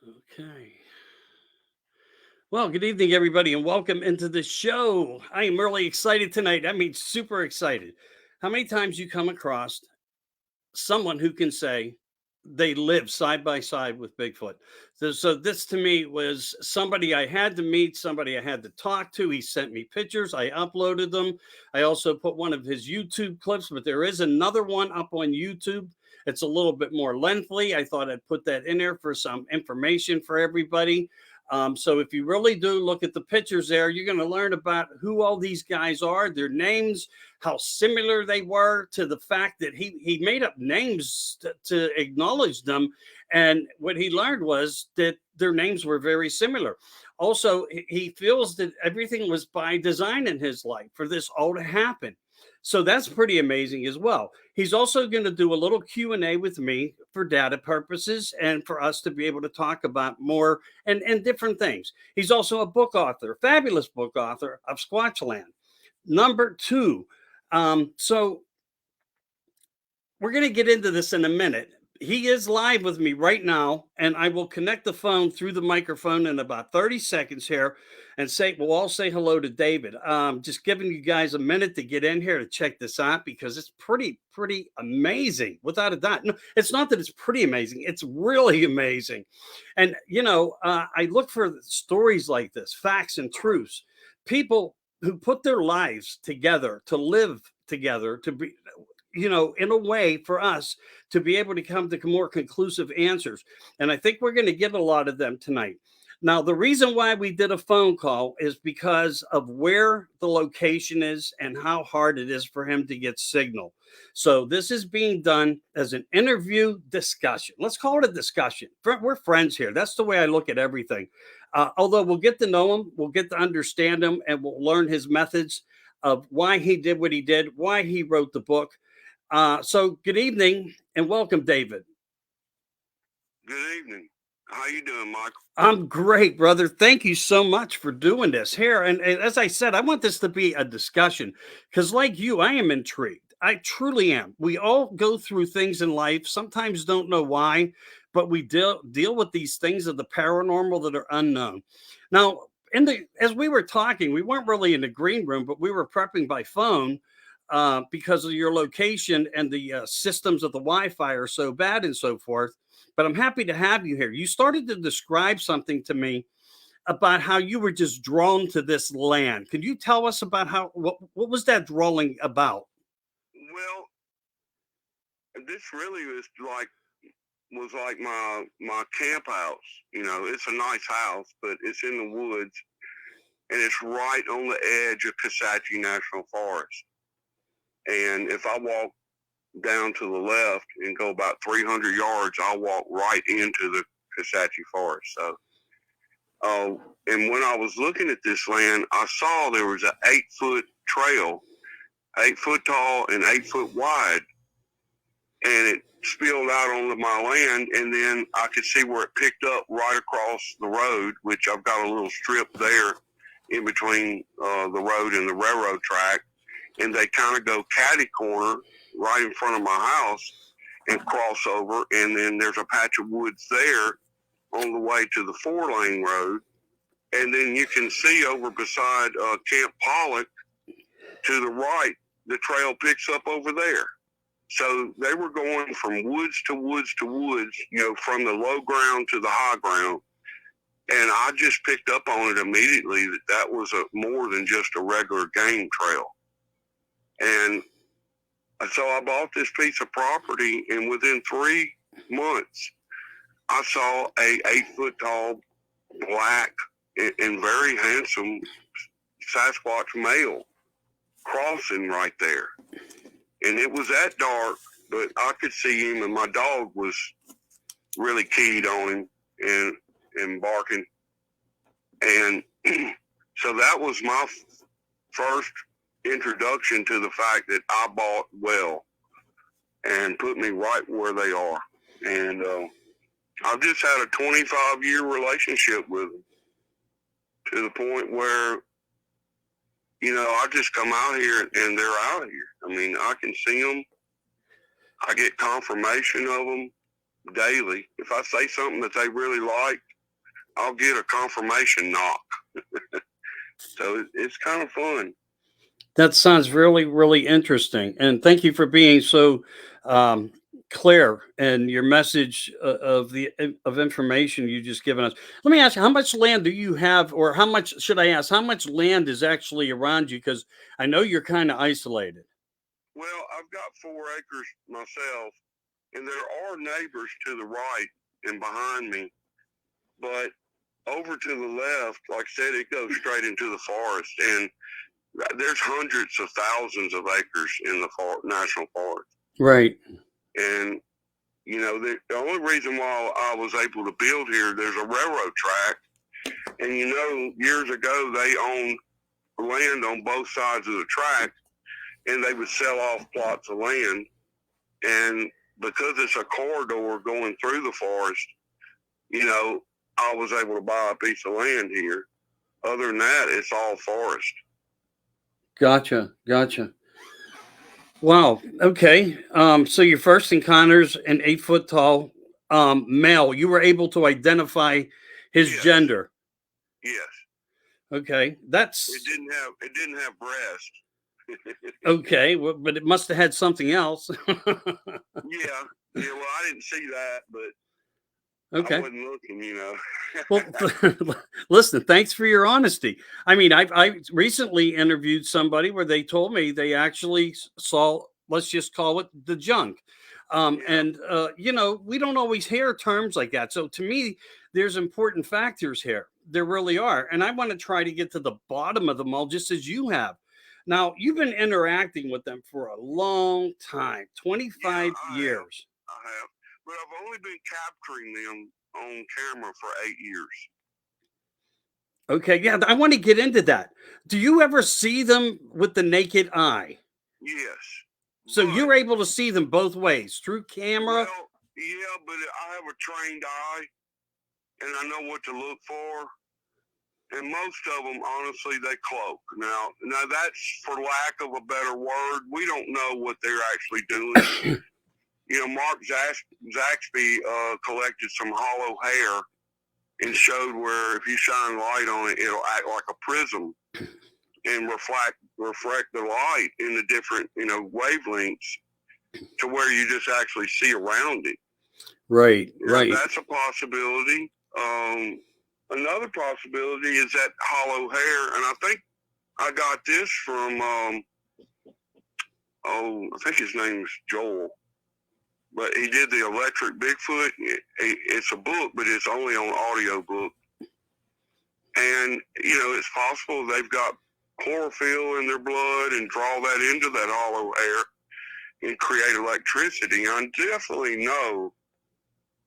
Okay. Well, good evening, everybody, and welcome into the show. I am really excited tonight. I mean, super excited. How many times you come across someone who can say they live side by side with Bigfoot? So this to me was somebody I had to meet, somebody I had to talk to. He sent me pictures. I uploaded them. I also put one of his YouTube clips, but there is another one up on YouTube. It's a little bit more lengthy. I thought I'd put that in there for some information for everybody. So if you really do look at the pictures there, you're going to learn about who all these guys are, their names, how similar they were, to the fact that he made up names to acknowledge them. And what he learned was that their names were very similar. Also, he feels that everything was by design in his life for this all to happen. So that's pretty amazing as well. He's also going to do a little Q&A with me for data purposes and for us to be able to talk about more and different things. He's also a book author, fabulous book author of Squatchland. Number two, so we're going to get into this in a minute. He is live with me right now, and I will connect the phone through the microphone in about 30 seconds here and we'll all say hello to David. Just giving you guys a minute to get in here to check this out because it's pretty amazing, without a doubt. No, it's not that it's pretty amazing, it's really amazing. And, I look for stories like this, facts and truths, people who put their lives together to live together, to be in a way for us to be able to come to more conclusive answers. And I think we're going to get a lot of them tonight. Now, the reason why we did a phone call is because of where the location is and how hard it is for him to get signal. So this is being done as an interview discussion. Let's call it a discussion. We're friends here. That's the way I look at everything. Although we'll get to know him, we'll get to understand him, and we'll learn his methods of why he did what he did, why he wrote the book. So good evening and welcome, David. Good evening. How you doing, Michael? I'm great, brother. Thank you so much for doing this here. And as I said, I want this to be a discussion because, like you, I am intrigued. I truly am. We all go through things in life, sometimes don't know why, but we deal with these things of the paranormal that are unknown. Now, as we were talking, we weren't really in the green room, but we were prepping by phone because of your location and the systems of the Wi-Fi are so bad and so forth. But I'm happy to have you here. You started to describe something to me about how you were just drawn to this land. Could you tell us about what was that drawing about? Well, this really was like my camp house. It's a nice house, but it's in the woods, and it's right on the edge of Kisatchie National Forest. And if I walk down to the left and go about 300 yards, I'll walk right into the Kisatchie Forest. So, and when I was looking at this land, I saw there was an 8-foot trail, 8 foot tall and 8 foot wide, and it spilled out onto my land. And then I could see where it picked up right across the road, which I've got a little strip there in between the road and the railroad track. And they kind of go catty corner right in front of my house and cross over. And then there's a patch of woods there on the way to the 4-lane road. And then you can see over beside Camp Pollock to the right, the trail picks up over there. So they were going from woods to woods to woods, from the low ground to the high ground. And I just picked up on it immediately that was more than just a regular game trail. And so I bought this piece of property, and within 3 months, I saw a 8-foot tall, black, and very handsome Sasquatch male crossing right there. And it was that dark, but I could see him, and my dog was really keyed on him and barking. And so that was my first introduction to the fact that I bought well and put me right where they are. And I've just had a 25-year relationship with them, to the point where, I just come out here and they're out of here. I mean, I can see them. I get confirmation of them daily. If I say something that they really like, I'll get a confirmation knock. So it's kind of fun. That sounds really, really interesting. And thank you for being so um, clear in your message of information you just given us. Let me ask you, how much land do you have, or how much should I ask? How much land is actually around you? Because I know you're kind of isolated. Well, I've got 4 acres myself, and there are neighbors to the right and behind me, but over to the left, like I said, it goes straight into the forest, and there's hundreds of thousands of acres in the national forest. Right. And the only reason why I was able to build here, there's a railroad track, and years ago they owned land on both sides of the track, and they would sell off plots of land. And because it's a corridor going through the forest, I was able to buy a piece of land here. Other than that, it's all forest. Gotcha. Gotcha. Wow. Okay. So your first encounters an 8 foot tall male, you were able to identify his Yes, gender. yes. Okay. It That's didn't have breast. okay. Well, but it must have had something else. Yeah. Yeah. Well, I didn't see that, but I Okay. wasn't looking. Well, listen, thanks for your honesty. I mean, I recently interviewed somebody where they told me they actually saw, let's just call it the junk. Yeah. And, we don't always hear terms like that. So to me, there's important factors here. There really are. And I want to try to get to the bottom of them all, just as you have. Now, you've been interacting with them for a long time, Yeah, 25 I have. years. I have. But I've only been capturing them on camera for 8 years. Okay, yeah, I want to get into that. Do you ever see them with the naked eye? Yes. So But, you're able to see them both ways through camera? well, yeah, but I have a trained eye and I know what to look for. And most of them, honestly, they cloak. Now that's for lack of a better word. We don't know what they're actually doing. Mark Zaxby collected some hollow hair and showed where if you shine light on it, it'll act like a prism and reflect the light in the different wavelengths to where you just actually see around it. Right, right. That's a possibility. Another possibility is that hollow hair, and I think I got this from I think his name's Joel, but he did the Electric Bigfoot. It's a book, but it's only on audio book. And it's possible they've got chlorophyll in their blood and draw that into that hollow hair and create electricity. I definitely know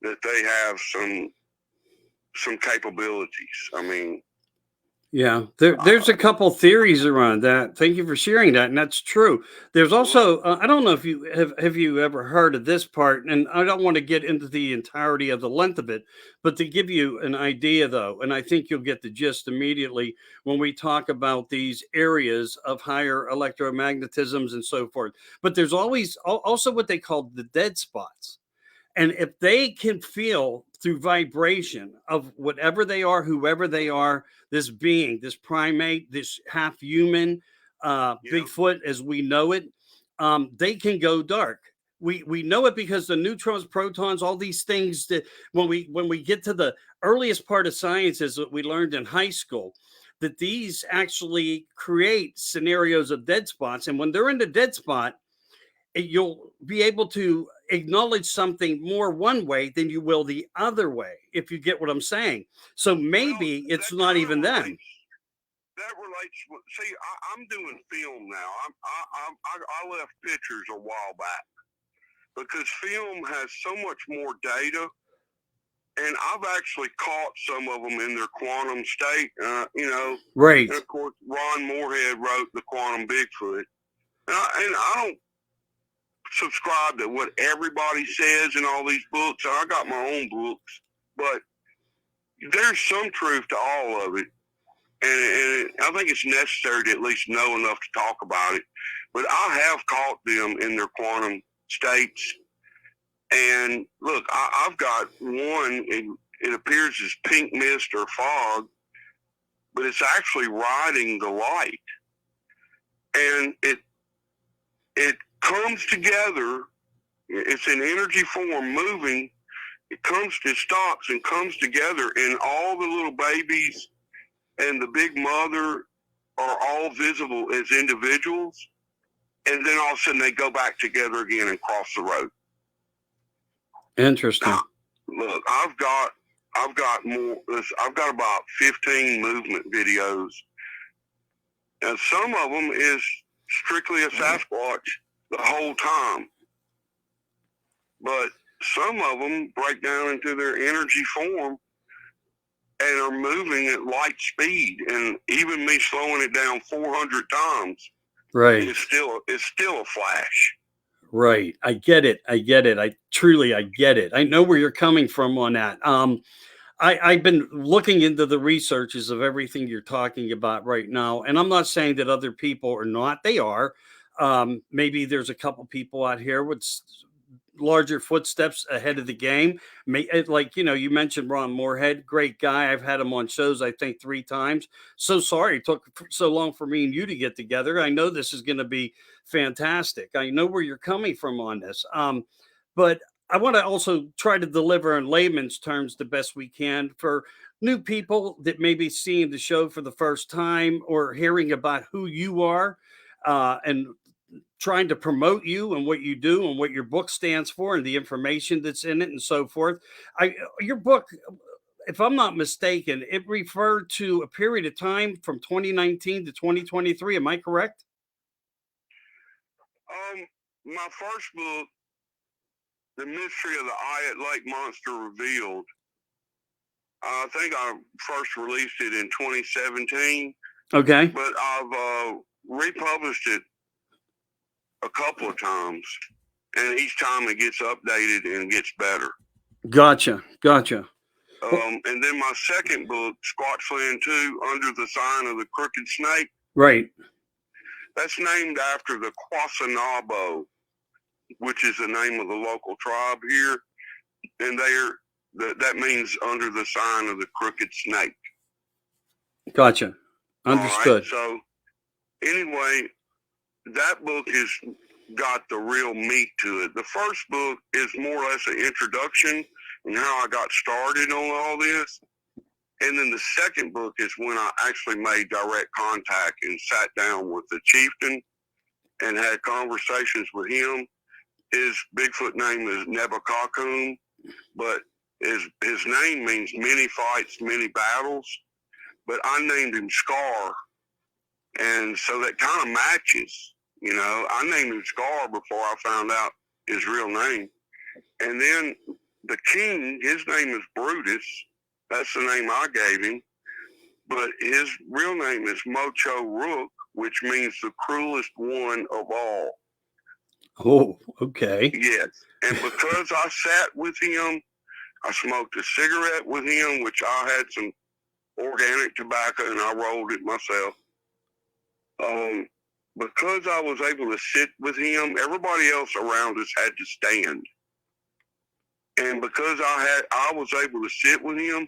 that they have some capabilities. I mean, Yeah, there's a couple theories around that. Thank you for sharing that, and that's true. There's also I don't know if you have you ever heard of this part, and I don't want to get into the entirety of the length of it, but to give you an idea though, and I think you'll get the gist immediately when we talk about these areas of higher electromagnetisms and so forth. But there's always also what they call the dead spots. And if they can feel through vibration of whatever they are, whoever they are, this being, this primate, this half human, yeah, Bigfoot as we know it, they can go dark. We know it because the neutrons, protons, all these things that when we get to the earliest part of sciences that we learned in high school, that these actually create scenarios of dead spots. And when they're in the dead spot, you'll be able to acknowledge something more one way than you will the other way, if you get what I'm saying. So well, maybe it's that not kind of even them. relates. That relates. See, I'm doing film now. I left pictures a while back because film has so much more data, and I've actually caught some of them in their quantum state. Right. And of course, Ron Moorhead wrote the Quantum Bigfoot, and I don't subscribe to what everybody says in all these books. I got my own books, but there's some truth to all of it. And I think it's necessary to at least know enough to talk about it. But I have caught them in their quantum states. And look, I've got one, it appears as pink mist or fog, but it's actually riding the light. And it comes together. It's in energy form moving. It stops and comes together, and all the little babies and the big mother are all visible as individuals. And then all of a sudden they go back together again and cross the road. Interesting. Now, look, I've got more. I've got about 15 movement videos, and some of them is strictly a Sasquatch the whole time. But some of them break down into their energy form and are moving at light speed. And even me slowing it down 400 times, Right. it's still a flash. Right. I get it. I get it. I get it. I know where you're coming from on that. I've been looking into the researches of everything you're talking about right now, and I'm not saying that other people are not. They are. Maybe there's a couple people out here with larger footsteps ahead of the game. Like, you mentioned Ron Moorhead, great guy. I've had him on shows, I think 3 times. So sorry it took so long for me and you to get together. I know this is going to be fantastic. I know where you're coming from on this. But I want to also try to deliver in layman's terms the best we can for new people that may be seeing the show for the first time or hearing about who you are, and trying to promote you and what you do and what your book stands for and the information that's in it and so forth. Your book, if I'm not mistaken, it referred to a period of time from 2019 to 2023. Am I correct? My first book, The Mystery of the Ayat Lake Monster Revealed, I think I first released it in 2017. Okay. But I've republished it a couple of times, and each time it gets updated and gets better. Gotcha. And then my second book, Squatchland 2, Under the Sign of the Crooked Snake. Right. That's named after the Quasanabo, which is the name of the local tribe here. And that means under the sign of the crooked snake. Gotcha. Understood. All right, so anyway, that book has got the real meat to it. The first book is more or less an introduction and how I got started on all this. And then the second book is when I actually made direct contact and sat down with the chieftain and had conversations with him. His Bigfoot name is Nebakakum, but his name means many fights, many battles. But I named him Scar, and so that kind of matches. I named him Scar before I found out his real name. And then the king, his name is Brutus. That's the name I gave him. But his real name is Mocho Rook, which means the cruelest one of all. Oh, okay. Yes. And because I sat with him, I smoked a cigarette with him, which I had some organic tobacco and I rolled it myself. Because I was able to sit with him, everybody else around us had to stand. And because I was able to sit with him,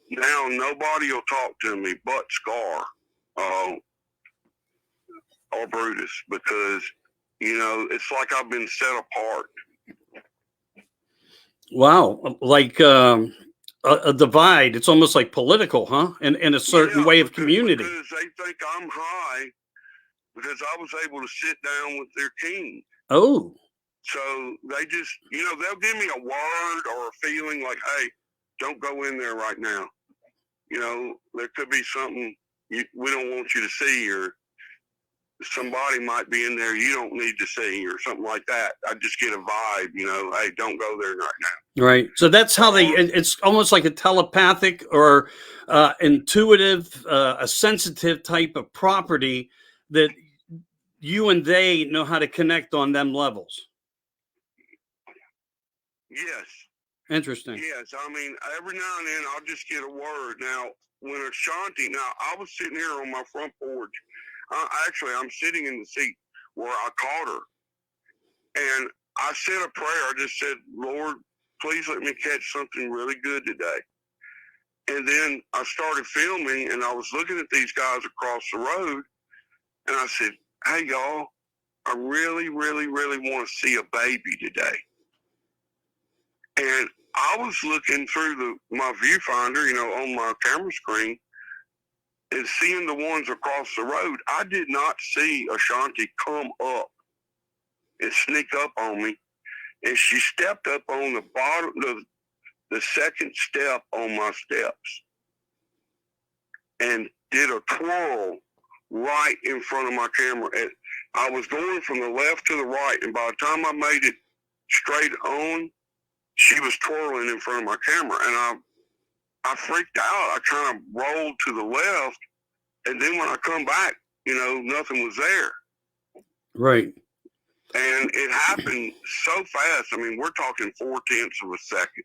now nobody will talk to me but Scar or Brutus, because it's like I've been set apart. Wow, like a divide. It's almost like political, huh? In a certain way of community. Because they think I'm high because I was able to sit down with their king. Oh. So they just, they'll give me a word or a feeling like, hey, don't go in there right now. There could be something we don't want you to see, or somebody might be in there you don't need to see, or something like that. I just get a vibe, hey, don't go there right now. Right. So that's how it's almost like a telepathic or intuitive, a sensitive type of property that you and they know how to connect on them levels. Yes. Interesting. Yes. I mean, every now and then I'll just get a word. Now, when Ashanti, I was sitting here on my front porch. I'm sitting in the seat where I caught her. And I said a prayer. I just said, Lord, please let me catch something really good today. And then I started filming, and I was looking at these guys across the road, and I said, hey, y'all, I really, really, really want to see a baby today. And I was looking through my viewfinder, on my camera screen, and seeing the ones across the road. I did not see Ashanti come up and sneak up on me. And she stepped up on the bottom, the second step on my steps, and did a twirl right in front of my camera. And I was going from the left to the right, and by the time I made it straight on, she was twirling in front of my camera. And I freaked out. I kind of rolled to the left, and then when I come back, nothing was there. Right. And it happened so fast. I mean, we're talking 0.4 of a second.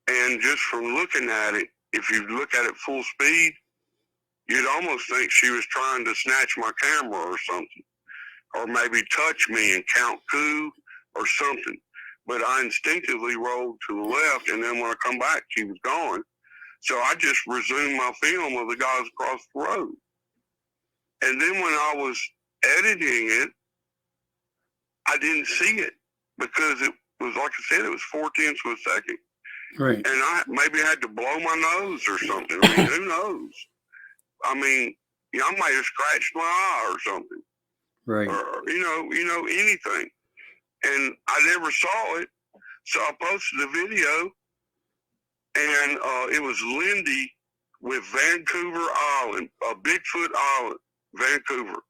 And just from looking at it, if you look at it full speed, you'd almost think she was trying to snatch my camera or something, or maybe touch me and count coup or something. But I instinctively rolled to the left, and then when I come back, she was gone. So I just resumed my film of the guys across the road. And then when I was editing it, I didn't see it because it was, like I said, it was 0.4 of a second. Right. And I maybe had to blow my nose or something. I mean, who knows? I mean, I might have scratched my eye or something. Right. Or, anything. And I never saw it. So I posted a video, and it was Lindy with Vancouver Island, Bigfoot Island, Vancouver,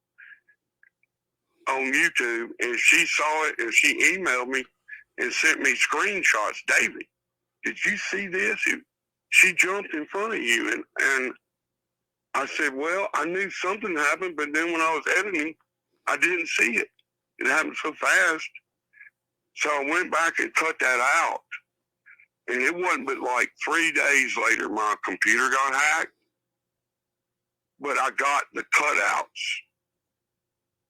on YouTube. And she saw it, and she emailed me and sent me screenshots. David, did you see this? She jumped in front of you. And I said, well, I knew something happened, but then when I was editing, I didn't see it. It happened so fast. So I went back and cut that out. And it wasn't but like 3 days later, my computer got hacked. But I got the cutouts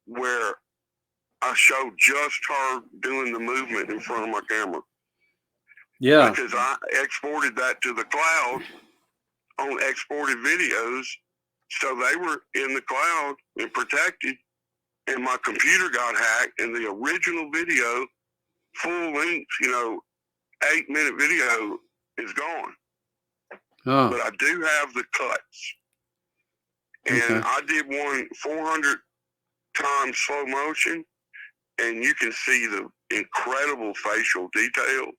where I showed just her doing the movement in front of my camera. Yeah. Because I exported that to the cloud on exported videos. So they were in the cloud and protected. And my computer got hacked, and the original video, full length, 8-minute video, is gone. Oh. But I do have the cuts. And Okay. I did one 400 times slow motion, and you can see the incredible facial details.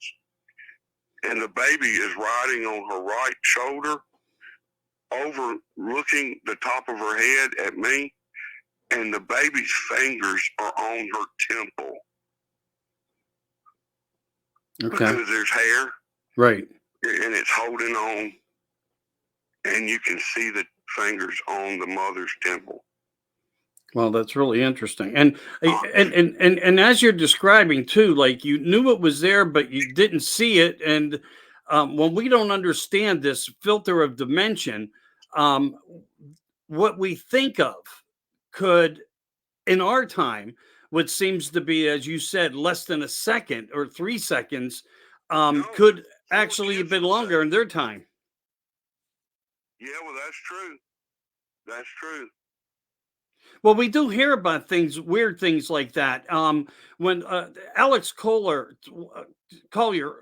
And the baby is riding on her right shoulder, overlooking the top of her head at me, and the baby's fingers are on her temple. Okay. Because there's hair. Right. And it's holding on, and you can see the fingers on the mother's temple. Well, that's really interesting. And as you're describing too, like you knew it was there, but you didn't see it. And when we don't understand this filter of dimension, what we think of could, in our time, what seems to be, as you said, less than a second or 3 seconds, could actually have been longer in their time. Yeah, well, that's true. That's true. Well, we do hear about things, weird things like that. When Alex Collier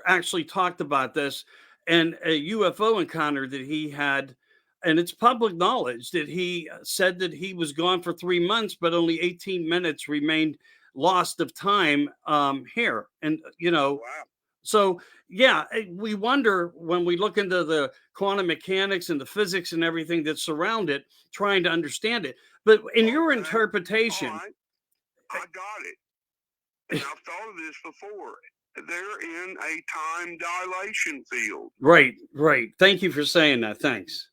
actually talked about this, and a UFO encounter that he had, and it's public knowledge that he said that he was gone for 3 months, but only 18 minutes remained lost of time here. And, Wow. so yeah, we wonder when we look into the quantum mechanics and the physics and everything that surround it, trying to understand it. But in your interpretation, all right. I got it. And I've thought of this before. They're in a time dilation field. right. Thank you for saying that. Thanks.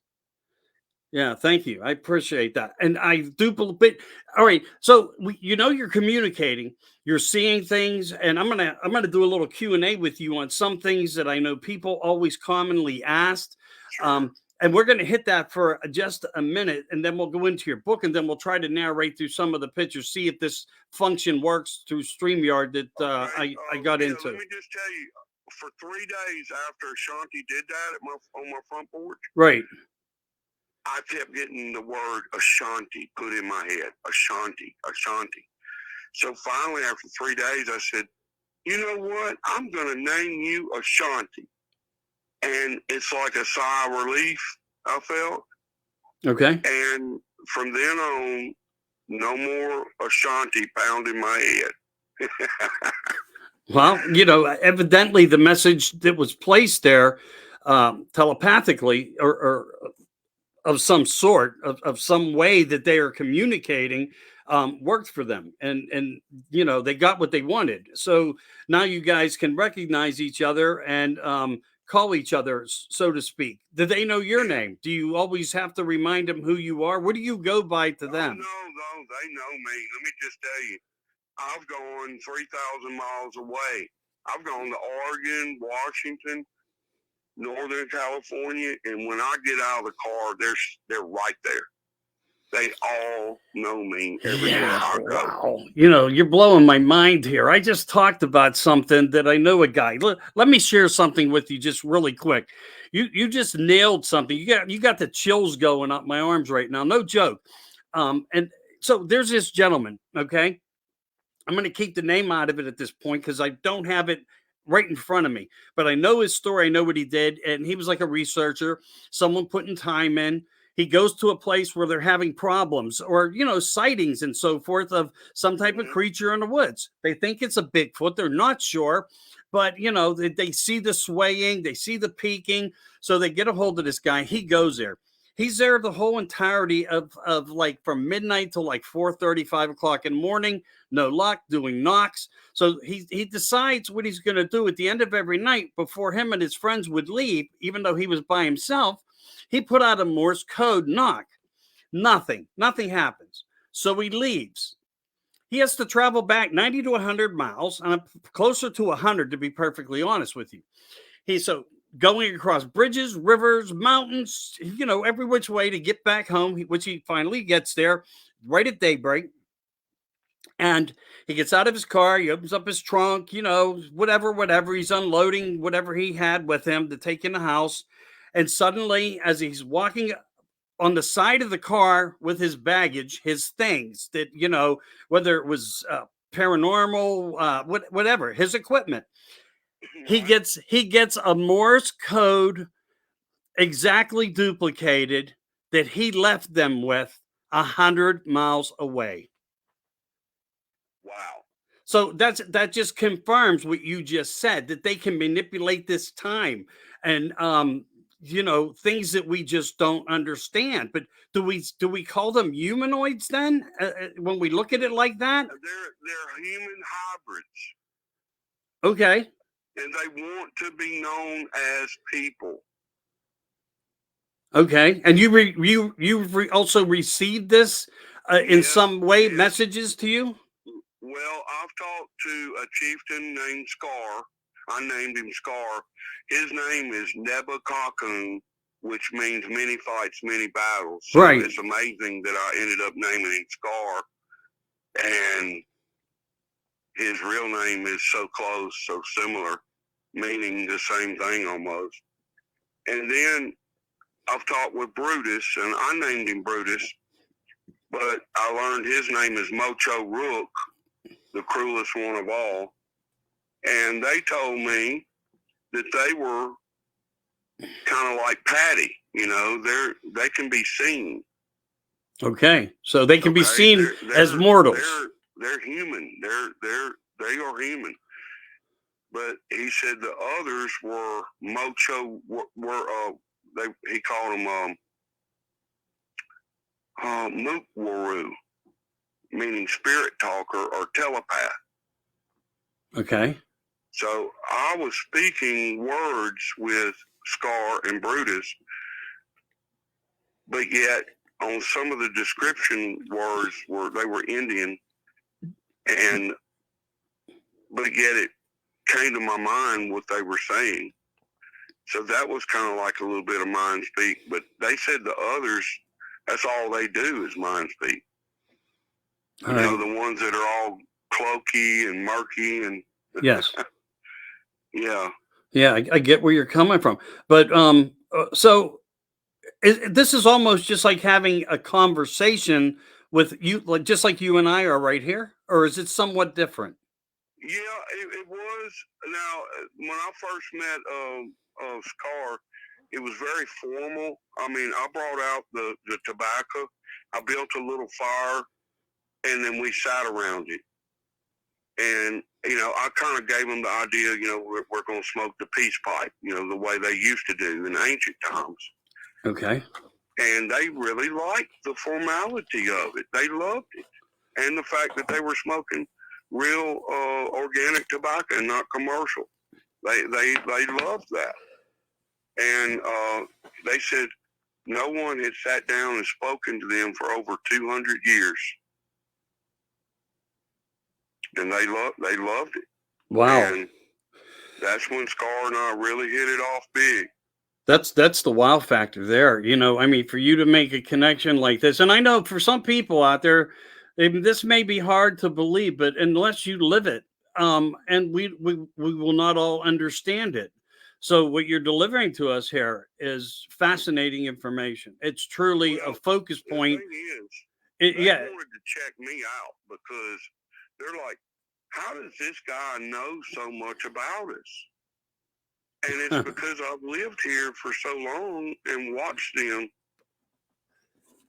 Yeah, thank you. I appreciate that. And I do believe, all right. So you're communicating, you're seeing things, and I'm gonna do a little Q&A with you on some things that I know people always commonly asked. Sure. And we're gonna hit that for just a minute, and then we'll go into your book, and then we'll try to narrate through some of the pictures, see if this function works through StreamYard that I got into. Let me just tell you, for 3 days after Ashanti did that on my front porch, Right. I kept getting the word Ashanti put in my head. Ashanti, Ashanti. So finally, after 3 days, I said, you know what? I'm going to name you Ashanti. And it's like a sigh of relief I felt. Okay. And from then on, no more Ashanti pounding my head. Well, evidently the message that was placed there telepathically or of some sort, of some way that they are communicating, worked for them, and they got what they wanted. So now you guys can recognize each other and call each other, so to speak. Do they know your name? Do you always have to remind them who you are? What do you go by to them? No, they know me. Let me just tell you, I've gone 3,000 miles away. I've gone to Oregon, Washington, Northern California, and when I get out of the car, they're right there. They all know me everywhere I go. Wow. You're blowing my mind here. I just talked about something that I know a guy. Let me share something with you just really quick. You just nailed something. You got the chills going up my arms right now. No joke. And so there's this gentleman, okay? I'm going to keep the name out of it at this point because I don't have it right in front of me. But I know his story. I know what he did. And he was like a researcher, someone putting time in. He goes to a place where they're having problems or, sightings and so forth of some type of creature in the woods. They think it's a Bigfoot. They're not sure. But, they see the swaying, they see the peaking. So they get a hold of this guy. He goes there. He's there the whole entirety of like from midnight till like 4:30, 5 o'clock in the morning. No luck, doing knocks. So he decides what he's going to do at the end of every night before him and his friends would leave, even though he was by himself. He put out a Morse code knock. Nothing happens. So he leaves. He has to travel back 90 to 100 miles, and closer to 100 to be perfectly honest with you. He's going across bridges, rivers, mountains, every which way to get back home, which he finally gets there right at daybreak. And he gets out of his car, he opens up his trunk, whatever. He's unloading whatever he had with him to take in the house. And suddenly, as he's walking on the side of the car with his baggage, his things that, whether it was paranormal, whatever, his equipment, he gets a Morse code exactly duplicated that he left them with 100 miles away. Wow. So that just confirms what you just said, that they can manipulate this time and things that we just don't understand. But do we call them humanoids then when we look at it like that? They're human hybrids. Okay. And they want to be known as people. Okay, and you've also received this in some way, messages to you? Well, I've talked to a chieftain named Scar. I named him Scar. His name is Nebakakun, which means many fights, many battles. So right. It's amazing that I ended up naming him Scar. And his real name is so close, so similar, meaning the same thing almost. And then I've talked with Brutus, and I named him Brutus, but I learned his name is Mocho Rook, the cruelest one of all. And they told me that they were kind of like Patty, they can be seen. Okay, so they can be seen as mortals. They're human. They are human. But he said the others were Mocho, he called them Mookwaru, meaning spirit talker or telepath. Okay. So I was speaking words with Scar and Brutus, but yet on some of the description words they were Indian, but yet it came to my mind what they were saying. So that was kind of like a little bit of mind speak. But they said the others, that's all they do is mind speak. The ones that are all cloaky and murky and yes. Yeah. Yeah, I get where you're coming from, but so this is almost just like having a conversation with you, like just like you and I are right here, or is it somewhat different? Yeah, it was. Now, when I first met Scar, it was very formal. I mean, I brought out the tobacco. I built a little fire, and then we sat around it. And I kind of gave them the idea. We're going to smoke the peace pipe. The way they used to do in ancient times. Okay. And they really liked the formality of it. They loved it, and the fact that they were smoking real organic tobacco and not commercial. They loved that, and they said no one had sat down and spoken to them for over 200 years, and they loved it. Wow. And that's when Scar and I really hit it off big. That's the wow factor there. I mean, for you to make a connection like this, and I know for some people out there, this may be hard to believe, but unless you live it, and we will not all understand it. So what you're delivering to us here is fascinating information. It's truly a Well, focus the point. thing is, they Yeah. wanted to check me out because they're like, how does this guy know so much about us? And it's because I've lived here for so long and watched them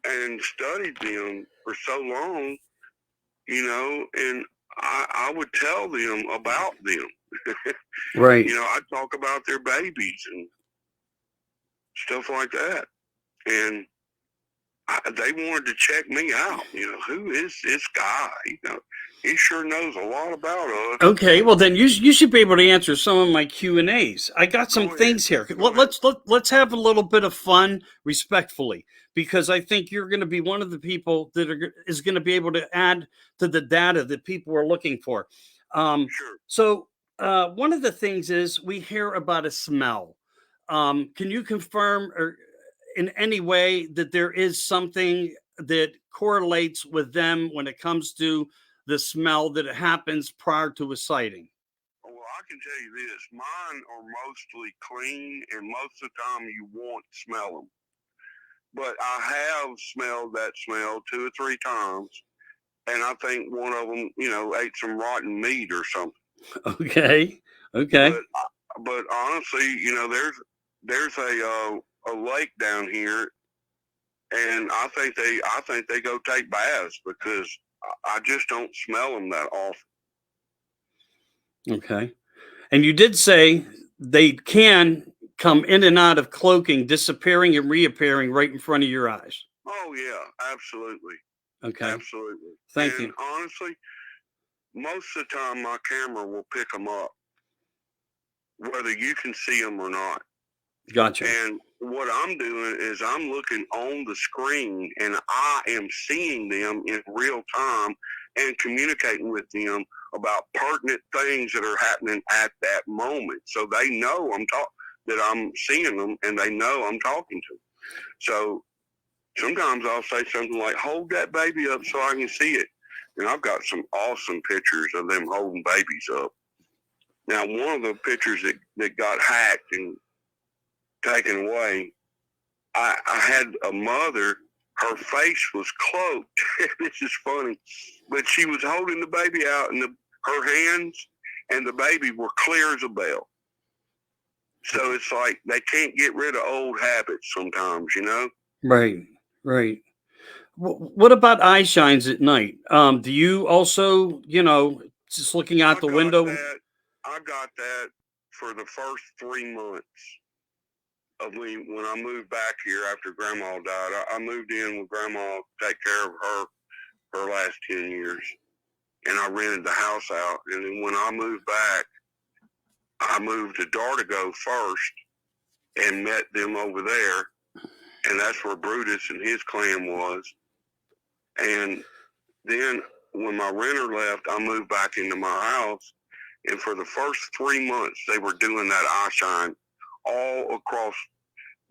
and studied them for so long, and I would tell them about them. Right. I'd talk about their babies and stuff like that. And they wanted to check me out. Who is this guy? He sure knows a lot about us. Okay, well then you should be able to answer some of my Q and A's. I got some Go ahead. things here. Go ahead. Let's have a little bit of fun, respectfully, because I think you're going to be one of the people that is going to be able to add to the data that people are looking for. Sure. So one of the things is we hear about a smell. Can you confirm or in any way that there is something that correlates with them when it comes to the smell that happens prior to a sighting? Well, I can tell you this: mine are mostly clean, and most of the time you won't smell them. But I have smelled that smell 2 or 3 times, and I think one of them, ate some rotten meat or something. Okay. Okay. But honestly, there's a lake down here, and I think they go take baths because I just don't smell them that often. Okay. And you did say they can come in and out of cloaking, disappearing and reappearing right in front of your eyes. Oh yeah, absolutely, Okay. absolutely. Thank And you. honestly, most of the time my camera will pick them up, whether you can see them or not. Gotcha. And what I'm doing is I'm looking on the screen and I am seeing them in real time and communicating with them about pertinent things that are happening at that moment. So they know that I'm seeing them and they know I'm talking to them. So sometimes I'll say something like, hold that baby up so I can see it. And I've got some awesome pictures of them holding babies up. Now, one of the pictures that got hacked and taken away, I had a mother, her face was cloaked. This is funny, but she was holding the baby out, and her hands and the baby were clear as a bell. So it's like they can't get rid of old habits sometimes. Right. Right. What about eye shines at night? Do you also, just looking I out the got window? that. I got that for the first 3 months of me when I moved back here after Grandma died. I moved in with Grandma to take care of her last 10 years, and I rented the house out. And then when I moved back, I moved to Dartigo first and met them over there, and that's where Brutus and his clan was. And then when my renter left, I moved back into my house, and for the first 3 months, they were doing that eye shine all across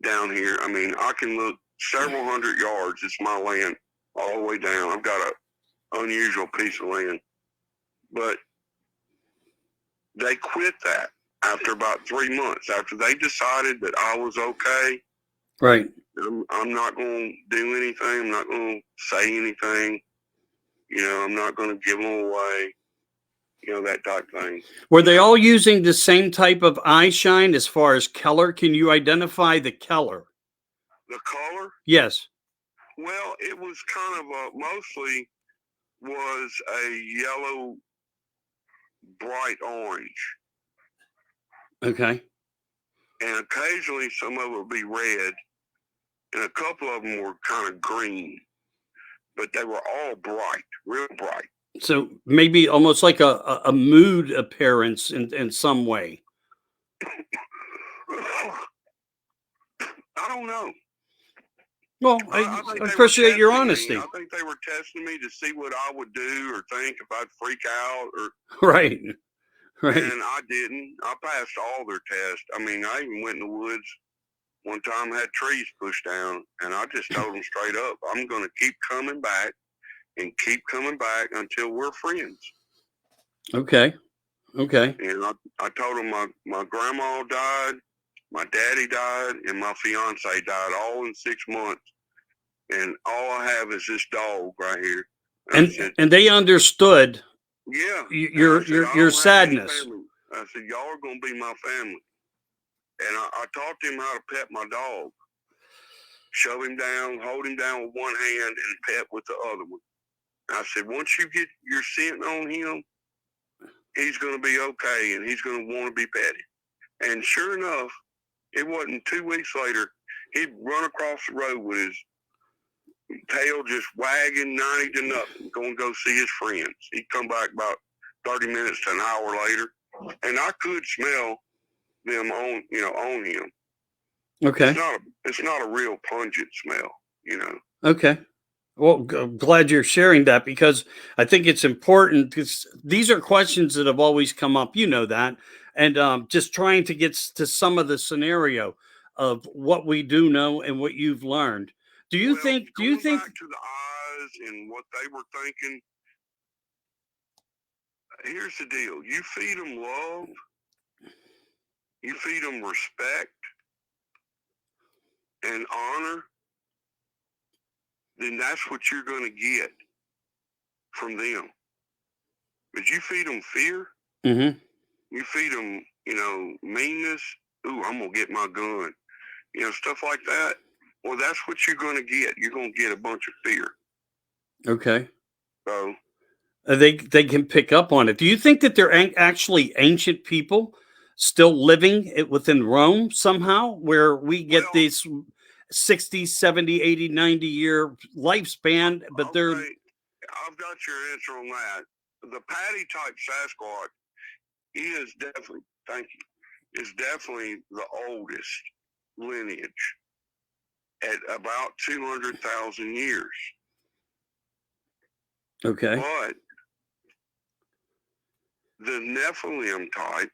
down here. I mean, I can look several hundred yards. It's my land all the way down. I've got an unusual piece of land, but they quit that. after about 3 months, after they decided that I was okay. Right. I'm not going to do anything. I'm not going to say anything. I'm not going to give them away. That type thing. Were they all using the same type of eye shine as far as color? Can you identify the color? The color? Yes. Well, it was kind of mostly was a yellow, bright orange. Okay. And occasionally some of it would be red, and a couple of them were kind of green, but they were all bright, real bright. So maybe almost like a mood appearance in some way. I don't know. Well, I I think they appreciate were your testing honesty. me. I think they were testing me to see what I would do or think if I'd freak out or. Right. Right. And I didn't. I passed all their tests. I mean, I even went in the woods one time, had trees pushed down, and I just told them straight up, I'm going to keep coming back and keep coming back until we're friends. Okay. Okay. And I told them my grandma died, my daddy died, and my fiance died all in 6 months. And all I have is this dog right here. And they understood. Yeah. Your sadness. I said, y'all are going to be my family. And I taught him how to pet my dog. Shove him down, hold him down with one hand, and pet with the other one. I said, once you get your scent on him, he's going to be okay, and he's going to want to be petted. And sure enough, it wasn't 2 weeks later, he'd run across the road with his tail just wagging 90 to nothing, going to go see his friends. He'd come back about 30 minutes to an hour later, and I could smell them on him. Okay. It's not a real pungent smell, Okay. Well, glad you're sharing that, because I think it's important, because these are questions that have always come up. You know that. And just trying to get to some of the scenario of what we do know and what you've learned. Do you think back to the eyes and what they were thinking? Here's the deal. You feed them love. You feed them respect and honor, then that's what you're going to get from them. But you feed them fear, Mm-hmm. you feed them, meanness. Ooh, I'm going to get my gun. Stuff like that. Well, that's what you're going to get. You're going to get a bunch of fear. Okay. So They can pick up on it. Do you think that they're actually ancient people still living within Rome somehow, where we get these 60, 70, 80, 90 year lifespan, but they're... Okay, I've got your answer on that. The patty type Sasquatch is definitely, thank you, is definitely the oldest lineage at about 200,000 years. Okay. But the Nephilim type,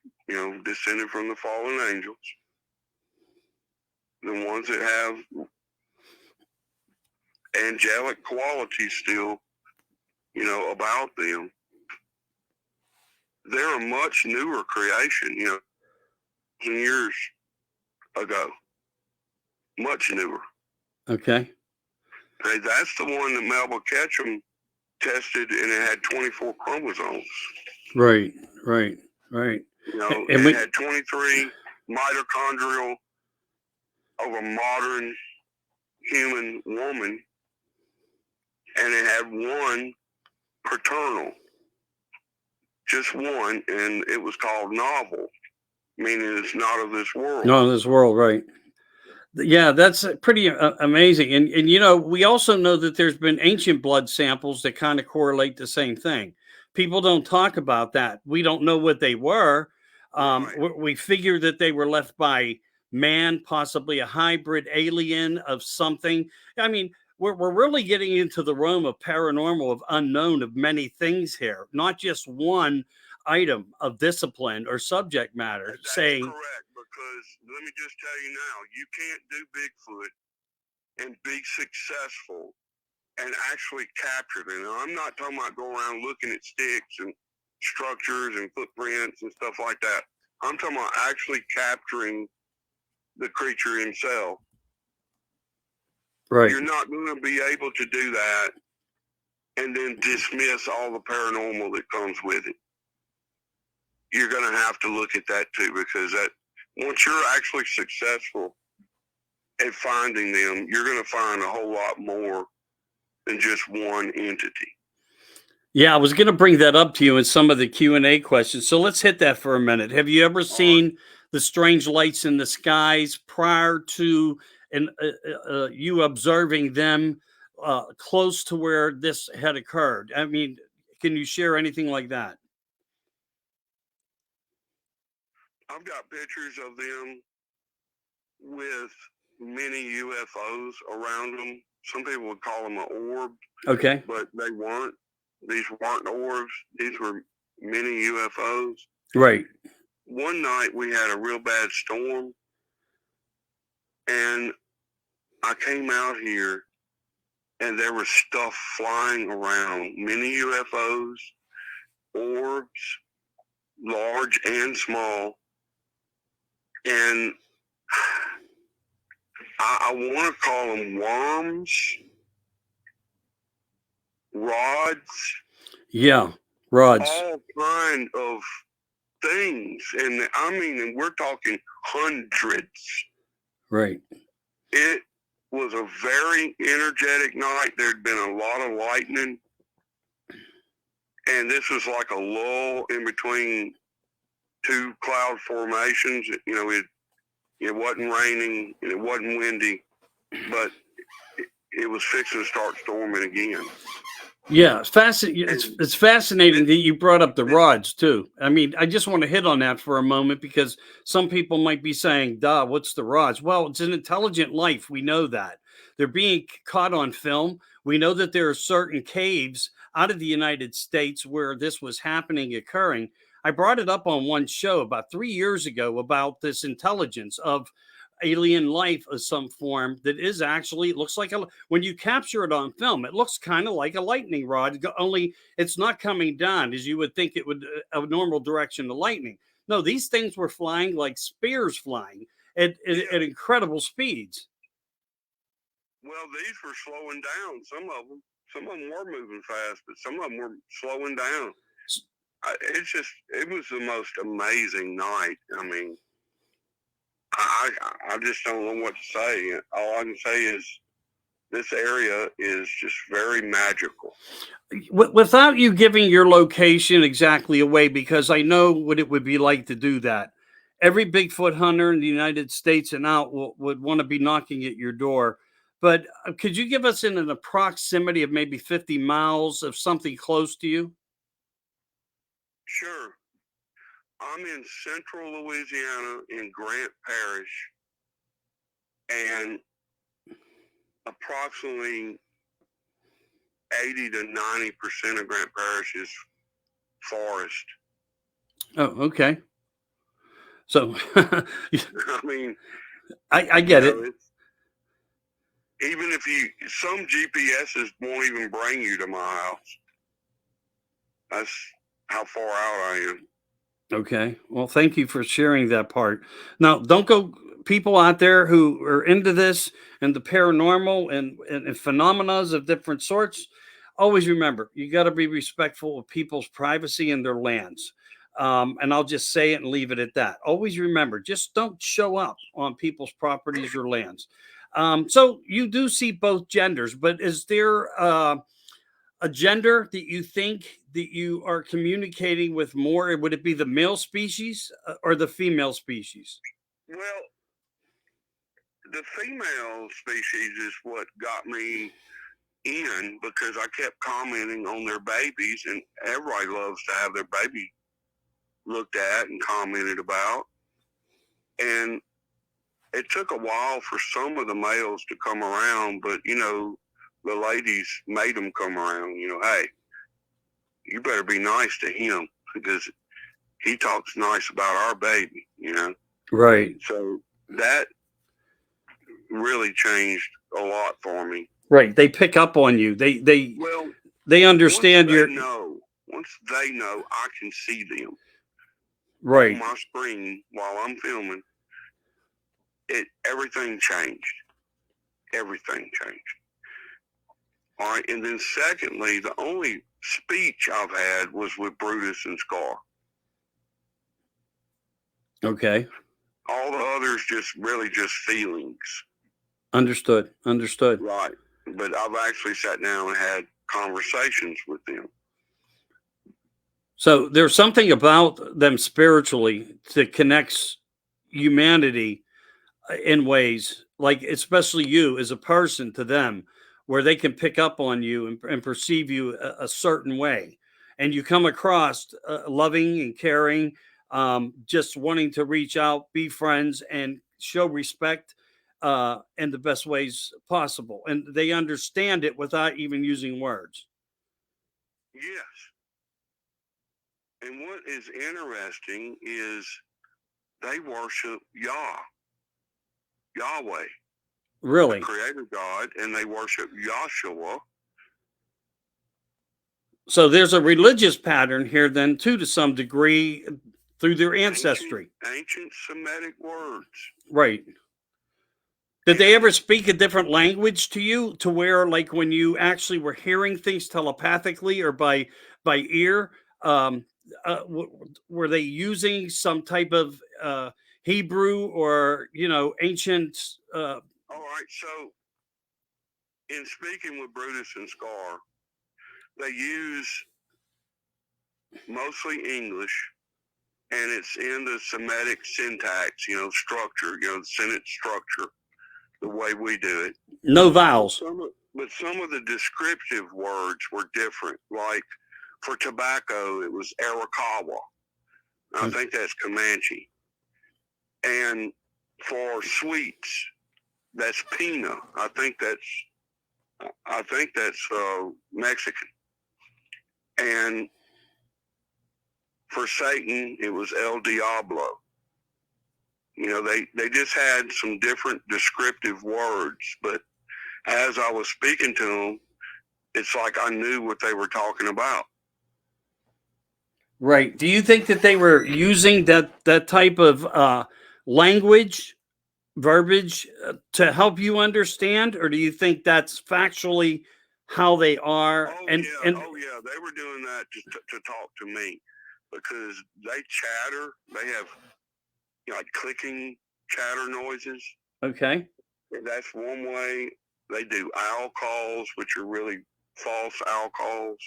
descended from the fallen angels, the ones that have angelic qualities still, about them, they're a much newer creation, years ago. Much newer. Okay. Okay, that's the one that Melba Ketchum tested, and it had 24 chromosomes. Right. And it had 23 mitochondrial of a modern human woman, and it had one paternal, just one, and it was called novel, meaning it's not of this world. Not of this world, right? Yeah, that's pretty amazing. And we also know that there's been ancient blood samples that kind of correlate the same thing. People don't talk about that. We don't know what they were. Right. We figure that they were left by man, possibly a hybrid alien of something. I mean, we're really getting into the realm of paranormal, of unknown, of many things here, not just one item of discipline or subject matter. That's saying correct, because let me just tell you now, you can't do Bigfoot and be successful and actually capture them. Now, I'm not talking about go around looking at sticks and structures and footprints and stuff like that. I'm talking about actually capturing the creature himself. Right. You're not going to be able to do that and then dismiss all the paranormal that comes with it. You're going to have to look at that too, because that once you're actually successful at finding them, you're going to find a whole lot more than just one entity. Yeah, I was going to bring that up to you in some of the Q&A questions. So let's hit that for a minute. Have you ever seen the strange lights in the skies prior to you observing them close to where this had occurred? I mean, can you share anything like that? I've got pictures of them with many UFOs around them. Some people would call them an orb. Okay. But they weren't. These weren't orbs. These were mini UFOs. Right. One night we had a real bad storm, and I came out here, and there was stuff flying around, mini UFOs, orbs, large and small, and I want to call them worms, rods. Yeah, rods. All kind of things, and I mean, and we're talking hundreds. Right. It was a very energetic night. There'd been a lot of lightning, and this was like a lull in between two cloud formations. You know, it wasn't raining and it wasn't windy, but it was fixing to start storming again. Yeah, it's fascinating. It's fascinating that you brought up the rods too. I mean, I just want to hit on that for a moment because some people might be saying, "Duh, what's the rods?" Well, it's an intelligent life. We know that they're being caught on film. We know that there are certain caves out of the United States where this was occurring. I brought it up on one show about 3 years ago about this intelligence of alien life of some form that is actually, it looks like when you capture it on film, it looks kind of like a lightning rod, only it's not coming down as you would think it would, a normal direction of lightning. No, these things were flying like spears, flying at incredible speeds. Well, these were slowing down. Some of them were moving fast, but some of them were slowing down. It was the most amazing night. I mean, I just don't know what to say. All I can say is this area is just very magical. Without you giving your location exactly away, because I know what it would be like to do that. Every Bigfoot hunter in the United States and out would want to be knocking at your door. But could you give us in an approximity of maybe 50 miles of something close to you? Sure. I'm in central Louisiana in Grant Parish, and approximately 80 to 90% of Grant Parish is forest. Oh, okay. So, I mean, I get it. Even if some GPSs won't even bring you to my house. That's how far out I am. Okay. Well, thank you for sharing that part. Now, don't go, people out there who are into this and the paranormal and phenomena of different sorts. Always remember, you got to be respectful of people's privacy and their lands. And I'll just say it and leave it at that. Always remember, just don't show up on people's properties or lands. So you do see both genders, but is there a gender that you think that you are communicating with more? Would it be the male species or the female species? Well, the female species is what got me in, because I kept commenting on their babies, and everybody loves to have their baby looked at and commented about. And it took a while for some of the males to come around, but the ladies made them come around. Hey, you better be nice to him because he talks nice about our baby. Right. So that really changed a lot for me. Right. They pick up on you. They understand once they know, I can see them. Right. on my screen while I'm filming, everything changed. Everything changed. All right, and then secondly, the only speech I've had was with Brutus and Scar. Okay. All the others just really just feelings. Understood. Understood. Right. But I've actually sat down and had conversations with them. So there's something about them spiritually that connects humanity in ways, like especially you as a person to them, where they can pick up on you and perceive you a certain way, and you come across loving and caring, just wanting to reach out, be friends, and show respect in the best ways possible, and they understand it without even using words. Yes. And what is interesting is they worship Yahweh, the Really. creator God, and they worship Yahshua. So there's a religious pattern here, then, too, to some degree, through their ancestry. Ancient Semitic words. Right. Did they ever speak a different language to you, to where, like, when you actually were hearing things telepathically or by ear, were they using some type of Hebrew or ancient? All right. So, in speaking with Brutus and Scar, they use mostly English, and it's in the Semitic syntax, structure, the sentence structure, the way we do it. No vowels. But some of the descriptive words were different. Like for tobacco, it was Arakawa. I think that's Comanche. And for sweets, that's Pina. I think that's Mexican. And for Satan, it was El Diablo. They just had some different descriptive words, but as I was speaking to them, it's like I knew what they were talking about. Right. Do you think that they were using that type of language, verbiage, to help you understand, or do you think that's factually how they are? Oh yeah, they were doing that to talk to me, because they chatter. They have like clicking chatter noises. Okay. And that's one way. They do owl calls, which are really false owl calls.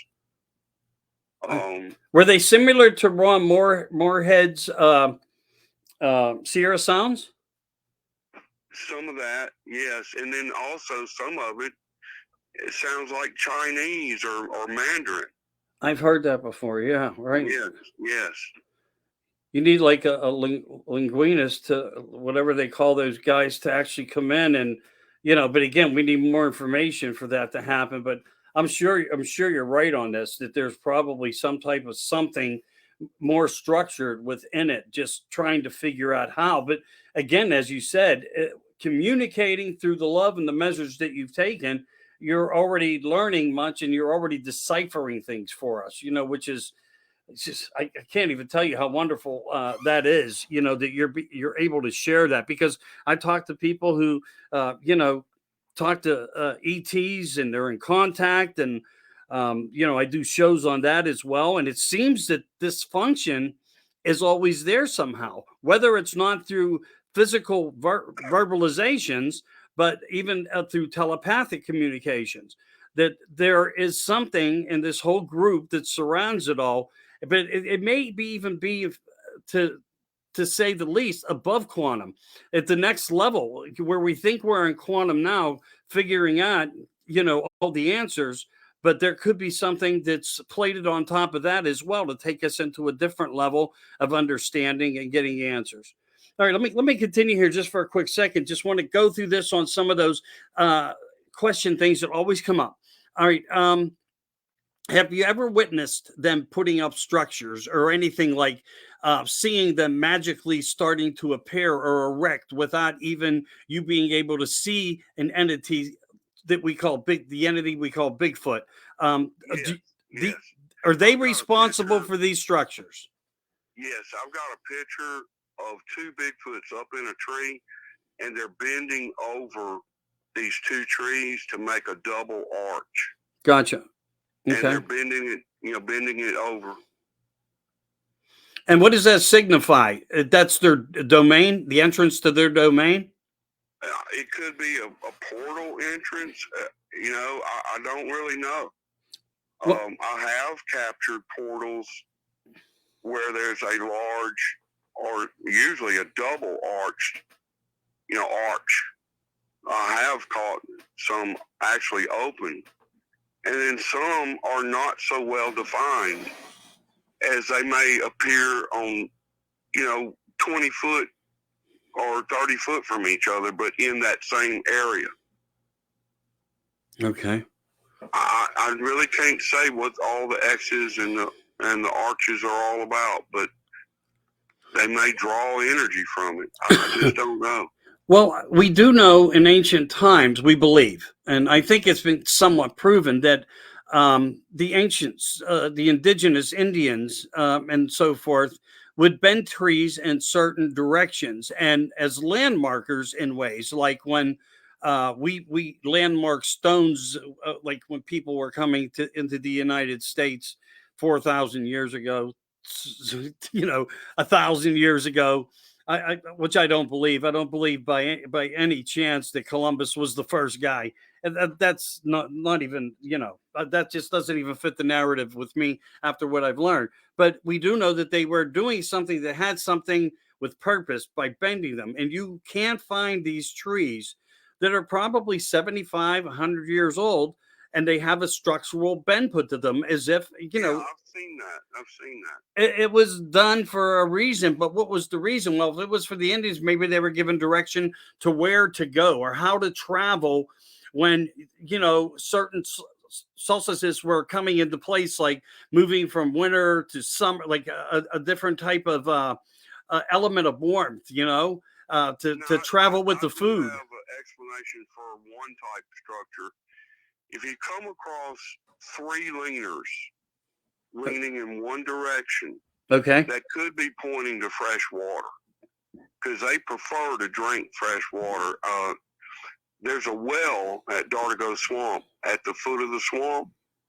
Were they similar to Ron Moorhead's Sierra Sounds? Some of that, yes, and then also some of it sounds like Chinese or Mandarin. I've heard that before. Yeah, right. Yes. You need like a linguinist, to whatever they call those guys, to actually come in and But again, we need more information for that to happen. But I'm sure you're right on this. That there's probably some type of something more structured within it, just trying to figure out how. But again, as you said, communicating through the love and the measures that you've taken, you're already learning much, and you're already deciphering things for us, which is, it's just, I can't even tell you how wonderful that is, that you're able to share that. Because I talk to people who talk to ETs, and they're in contact, and I do shows on that as well, and it seems that this function is always there somehow, whether it's not through physical verbalizations, but even through telepathic communications, that there is something in this whole group that surrounds it all. But it may be even be, to say the least, above quantum, at the next level, where we think we're in quantum now, figuring out all the answers, but there could be something that's plated on top of that as well, to take us into a different level of understanding and getting answers. All right, let me continue here just for a quick second. Just want to go through this on some of those question things that always come up. All right. Have you ever witnessed them putting up structures or anything, like seeing them magically starting to appear or erect without even you being able to see an entity that the entity we call Bigfoot? Yes. Are they responsible for these structures? Yes, I've got a picture of two Bigfoots up in a tree, and they're bending over these two trees to make a double arch. Gotcha. And Okay. they're bending it over. And what does that signify? That's their domain, the entrance to their domain? It could be a portal entrance. I don't really know. I have captured portals where there's a large, or usually a double arch. I have caught some actually open, and then some are not so well defined as they may appear on, 20 foot or 30 foot from each other, but in that same area. Okay. I really can't say what all the X's and the arches are all about, but they may draw energy from it. I just don't know. Well, we do know in ancient times, we believe, and I think it's been somewhat proven that the ancients, the indigenous Indians, and so forth, would bend trees in certain directions and as landmarkers in ways like when we landmark stones, like when people were coming into the United States 4,000 years ago, 1,000 years ago. Which I don't believe. I don't believe by any chance that Columbus was the first guy. And that's not even, that just doesn't even fit the narrative with me after what I've learned. But we do know that they were doing something that had something with purpose by bending them. And you can't find these trees that are probably 75, 100 years old, and they have a structural bend put to them as if, I've seen that. It was done for a reason, but what was the reason? Well, if it was for the Indians, maybe they were given direction to where to go or how to travel when, certain solstices were coming into place, like moving from winter to summer, like a different type of element of warmth, to travel with the food. I have an explanation for one type of structure. If you come across three leaners leaning in one direction, okay, that could be pointing to fresh water because they prefer to drink fresh water. There's a well at Dartigo Swamp at the foot of the swamp,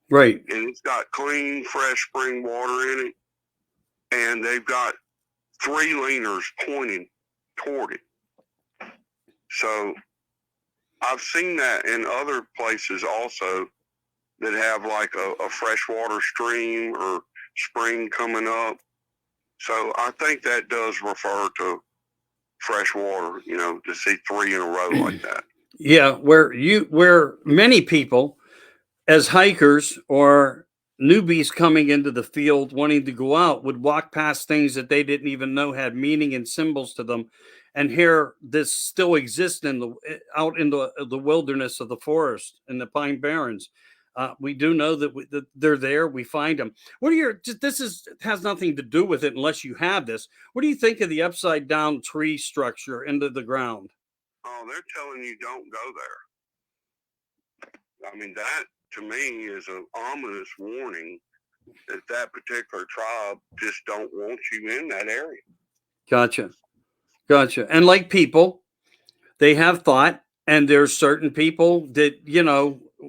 right, and it's got clean, fresh spring water in it, and they've got three leaners pointing toward it. So I've seen that in other places also that have like a freshwater stream or spring coming up. So I think that does refer to fresh water, to see three in a row like that. yeah, where many people as hikers or newbies coming into the field wanting to go out would walk past things that they didn't even know had meaning and symbols to them, and here this still exists out in the wilderness of the forest and the pine barrens. We do know that they're there. We find them. What are your? Has nothing to do with it unless you have this. What do you think of the upside down tree structure into the ground? Oh, they're telling you don't go there. I mean, that to me is an ominous warning that particular tribe just don't want you in that area. Gotcha. And like people, they have thought, and there's certain people that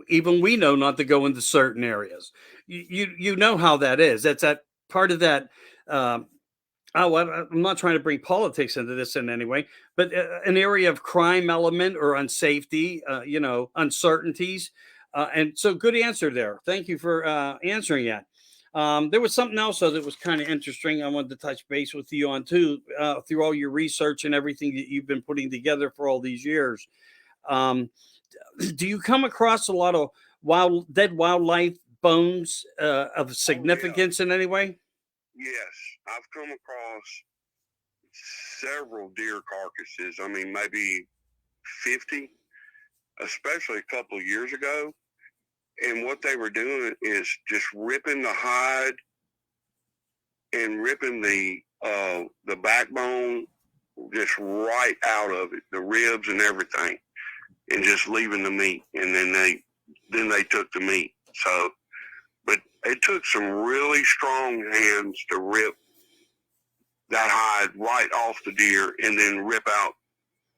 even we know not to go into certain areas. You know how that is. That's that part of that. Um, I'm not trying to bring politics into this in any way, but an area of crime element or unsafety, uncertainties. And so, good answer there. Thank you for answering that. There was something else though, that was kind of interesting. I wanted to touch base with you on too, through all your research and everything that you've been putting together for all these years. Um, do you come across a lot of dead wildlife bones of significance in any way? Yes, I've come across several deer carcasses. I mean, maybe 50, especially a couple of years ago. And what they were doing is just ripping the hide and ripping the backbone just right out of it, the ribs and everything, and just leaving the meat. And then they took the meat. So, but it took some really strong hands to rip that hide right off the deer and then rip out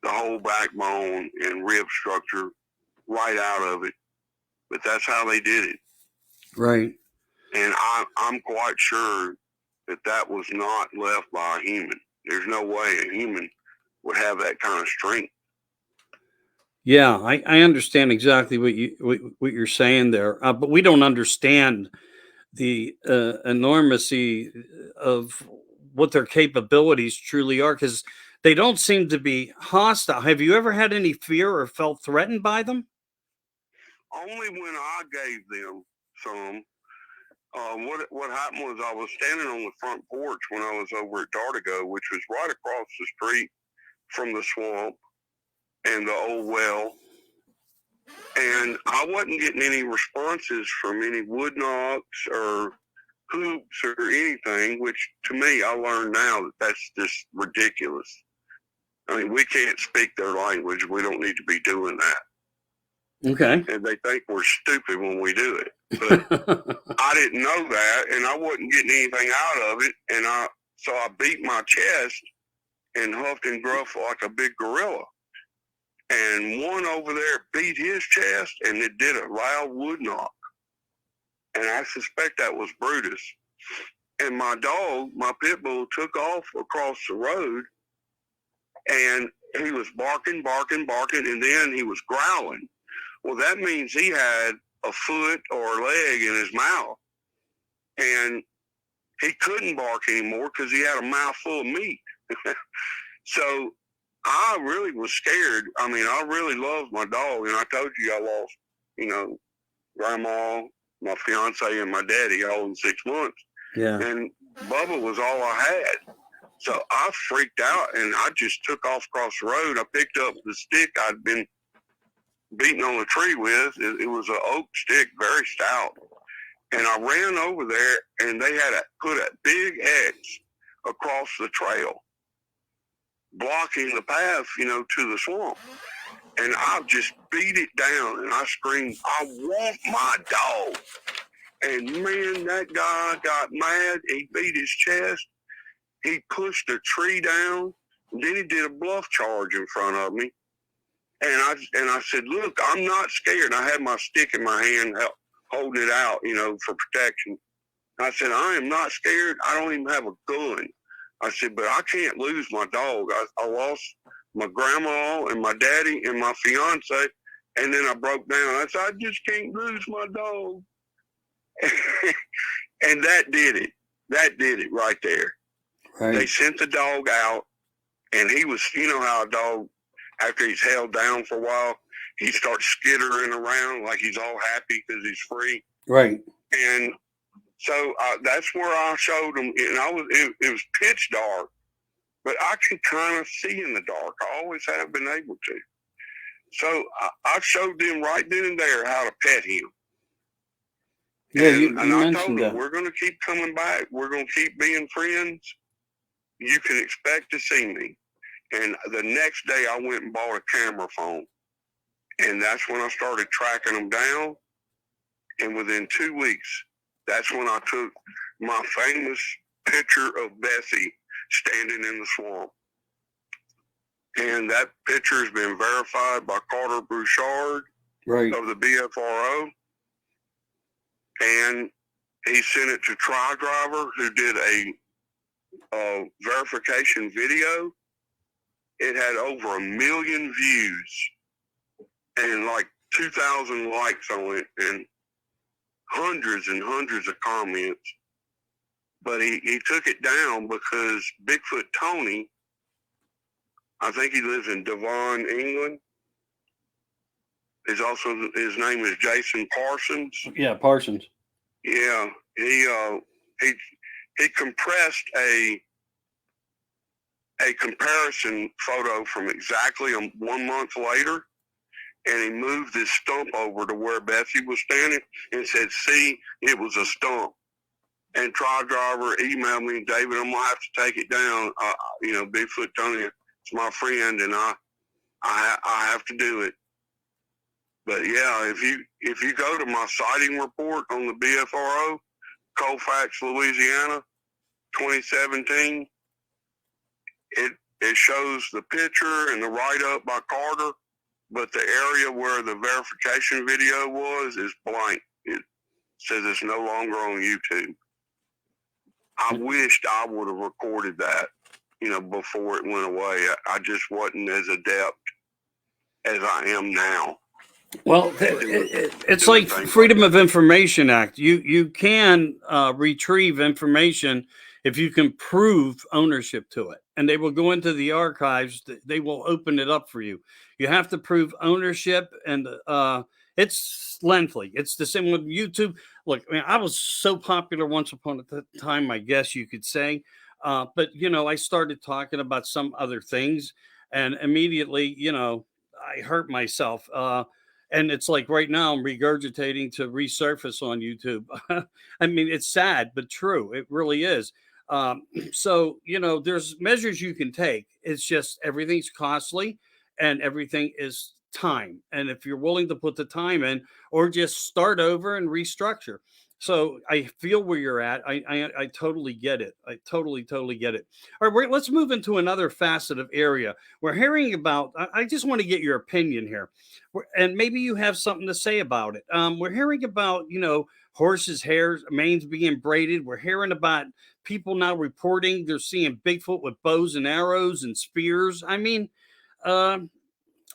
the whole backbone and rib structure right out of it. But that's how they did it. Right. And I'm quite sure that was not left by a human. There's no way a human would have that kind of strength. Yeah, I understand exactly what you're saying there, but we don't understand the enormity of what their capabilities truly are, because they don't seem to be hostile. Have you ever had any fear or felt threatened by them? Only when I gave them some. What happened was I was standing on the front porch when I was over at Dartigo, which was right across the street from the swamp and the old well, and I wasn't getting any responses from any wood knocks or hoops or anything, which to me, I learned now that that's just ridiculous. I mean, we can't speak their language. We don't need to be doing that. Okay. And they think we're stupid when we do it. But I didn't know that, and I wasn't getting anything out of it. And so I beat my chest and huffed and gruffed like a big gorilla. And one over there beat his chest, and it did a loud wood knock. And I suspect that was Brutus. And my dog, my pit bull, took off across the road, and he was barking, and then he was growling. Well, that means he had a foot or a leg in his mouth, and he couldn't bark anymore because he had a mouth full of meat. So I really was scared. I mean, I really loved my dog, and I told you I lost, grandma, my fiance, and my daddy all in 6 months. Yeah. And Bubba was all I had. So I freaked out, and I just took off across the road. I picked up the stick I'd been beating on the tree with. It was an oak stick, very stout. And I ran over there, and they had put a big X across the trail, blocking the path, to the swamp. And I just beat it down, and I screamed, "I want my dog." And man, that guy got mad. He beat his chest. He pushed a tree down. And then he did a bluff charge in front of me. And I said, "Look, I'm not scared." I had my stick in my hand, holding it out, for protection. I said, "I am not scared. I don't even have a gun." I said, "But I can't lose my dog. I lost my grandma and my daddy and my fiance, and then I broke down. I said, I just can't lose my dog." And that did it. That did it right there. Right. They sent the dog out, and he was, how a dog, after he's held down for a while, he starts skittering around like he's all happy because he's free. Right. And so that's where I showed him, and it was pitch dark, but I could kind of see in the dark. I always have been able to. So I showed them right then and there how to pet him. Yeah, and I mentioned told them, that. we're going to keep coming back. We're going to keep being friends. You can expect to see me. And the next day I went and bought a camera phone. And that's when I started tracking them down. And within 2 weeks, that's when I took my famous picture of Bessie standing in the swamp. And that picture has been verified by Carter Bouchard of the BFRO. And he sent it to Tri Driver, who did a verification video. It had over 1 million views and like 2,000 likes on it and hundreds and hundreds of comments. But he took it down because Bigfoot Tony, I think he lives in Devon, England. His name is Jason Parsons. Yeah, Parsons. Yeah, he compressed a comparison photo from exactly 1 month later, and he moved this stump over to where Bessie was standing and said, "See, it was a stump." And Tri Driver emailed me, "David, I'm gonna have to take it down. Bigfoot Tony is my friend, and I have to do it." But yeah, if you go to my sighting report on the BFRO, Colfax, Louisiana, 2017, it shows the picture and the write-up by Carter, but the area where the verification video was is blank. It says it's no longer on YouTube. I wished I would have recorded that, before it went away. I just wasn't as adept as I am now. Well, it's like Freedom of Information Act. You can retrieve information if you can prove ownership to it, and they will go into the archives. They will open it up for you. You have to prove ownership, and it's lengthy. It's the same with YouTube. Look, I mean, I was so popular once upon a time, I guess you could say. But I started talking about some other things, and immediately, I hurt myself. And it's like right now I'm regurgitating to resurface on YouTube. I mean, it's sad, but true. It really is. So, there's measures you can take. It's just everything's costly and everything is time. And if you're willing to put the time in or just start over and restructure. So I feel where you're at. I totally get it. I totally get it. All right, let's move into another facet of area. We're hearing about. I just want to get your opinion here, and maybe you have something to say about it. We're hearing about horses' hairs, manes being braided. We're hearing about people now reporting they're seeing Bigfoot with bows and arrows and spears. I mean, uh,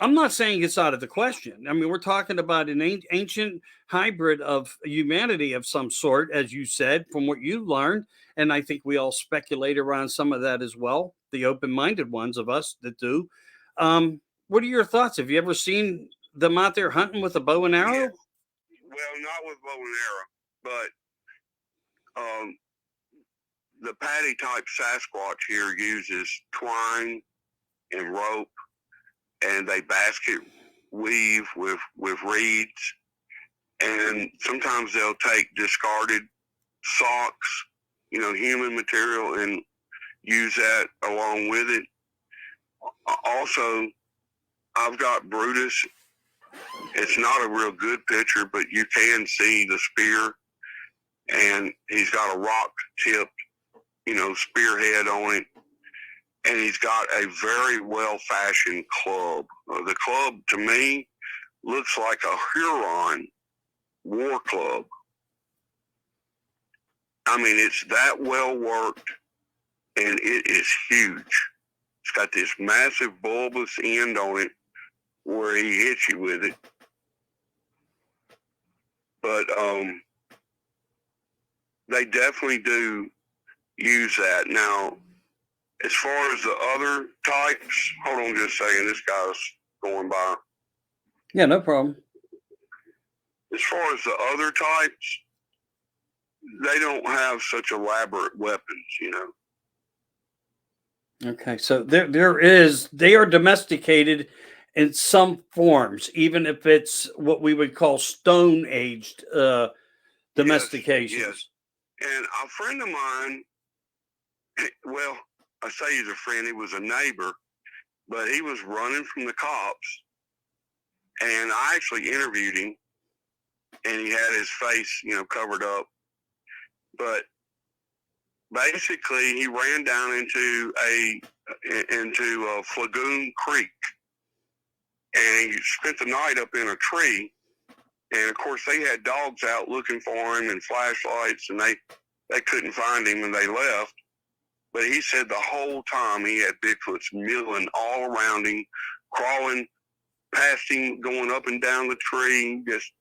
I'm not saying it's out of the question. I mean, we're talking about an ancient hybrid of humanity of some sort, as you said, from what you learned. And I think we all speculate around some of that as well, the open minded ones of us that do. What are your thoughts? Have you ever seen them out there hunting with a bow and arrow? Yeah. Well, not with bow and arrow, but the paddy type Sasquatch here uses twine and rope, and they basket weave with reeds, and sometimes they'll take discarded socks, human material, and use that along with it. Also, I've got Brutus. It's not a real good picture, but you can see the spear, and he's got a rock tipped, spearhead on it. And he's got a very well-fashioned club. The club, to me, looks like a Huron war club. I mean, it's that well-worked, and it is huge. It's got this massive bulbous end on it where he hits you with it. But they definitely do use that. Now, as far as the other types, hold on just a second. This guy's going by. Yeah, no problem. As far as the other types, they don't have such elaborate weapons, Okay, so they are domesticated in some forms, even if it's what we would call stone aged domestications. Yes. And a friend of mine, well, I say he's a friend, he was a neighbor, but he was running from the cops. And I actually interviewed him, and he had his face, covered up. But basically, he ran down into Flagoon Creek, and he spent the night up in a tree. And of course, they had dogs out looking for him and flashlights, and they couldn't find him, and they left. But he said the whole time he had Bigfoots milling all around him, crawling past him, going up and down the tree, just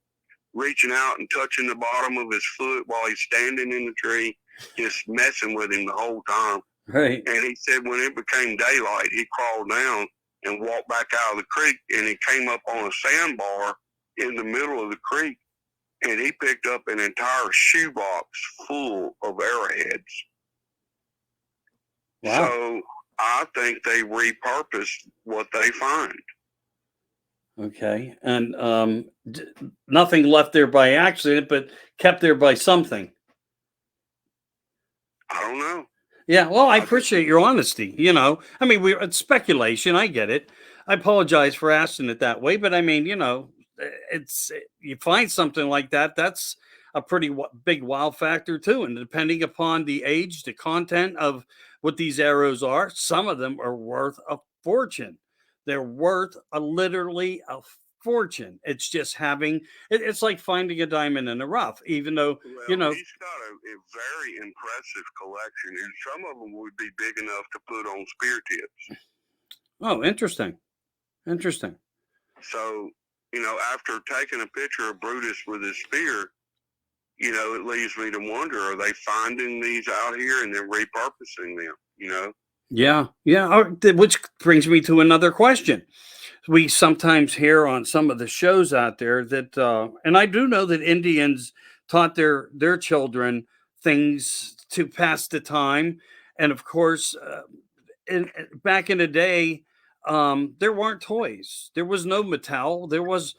reaching out and touching the bottom of his foot while he's standing in the tree, just messing with him the whole time. Right. And he said when it became daylight, he crawled down and walked back out of the creek, and he came up on a sandbar in the middle of the creek, and he picked up an entire shoebox full of arrowheads. Wow. So I think they repurposed what they find. Okay, and nothing left there by accident, but kept there by something. I don't know. Yeah, well, I appreciate your honesty. I mean, it's speculation. I get it. I apologize for asking it that way, but I mean, it's you find something like that. That's a pretty big wow factor too, and depending upon the age, the content of what these arrows are. Some of them are worth a fortune. They're worth literally a fortune. It's just it's like finding a diamond in the rough, even though, Well, he's got a very impressive collection, and some of them would be big enough to put on spear tips. Oh, interesting. Interesting. So, after taking a picture of Brutus with his spear, it leaves me to wonder, are they finding these out here and then repurposing them, Yeah. Yeah. Which brings me to another question. We sometimes hear on some of the shows out there that, and I do know that Indians taught their children things to pass the time, and of course, back in the day, there weren't toys. There was no Mattel. There was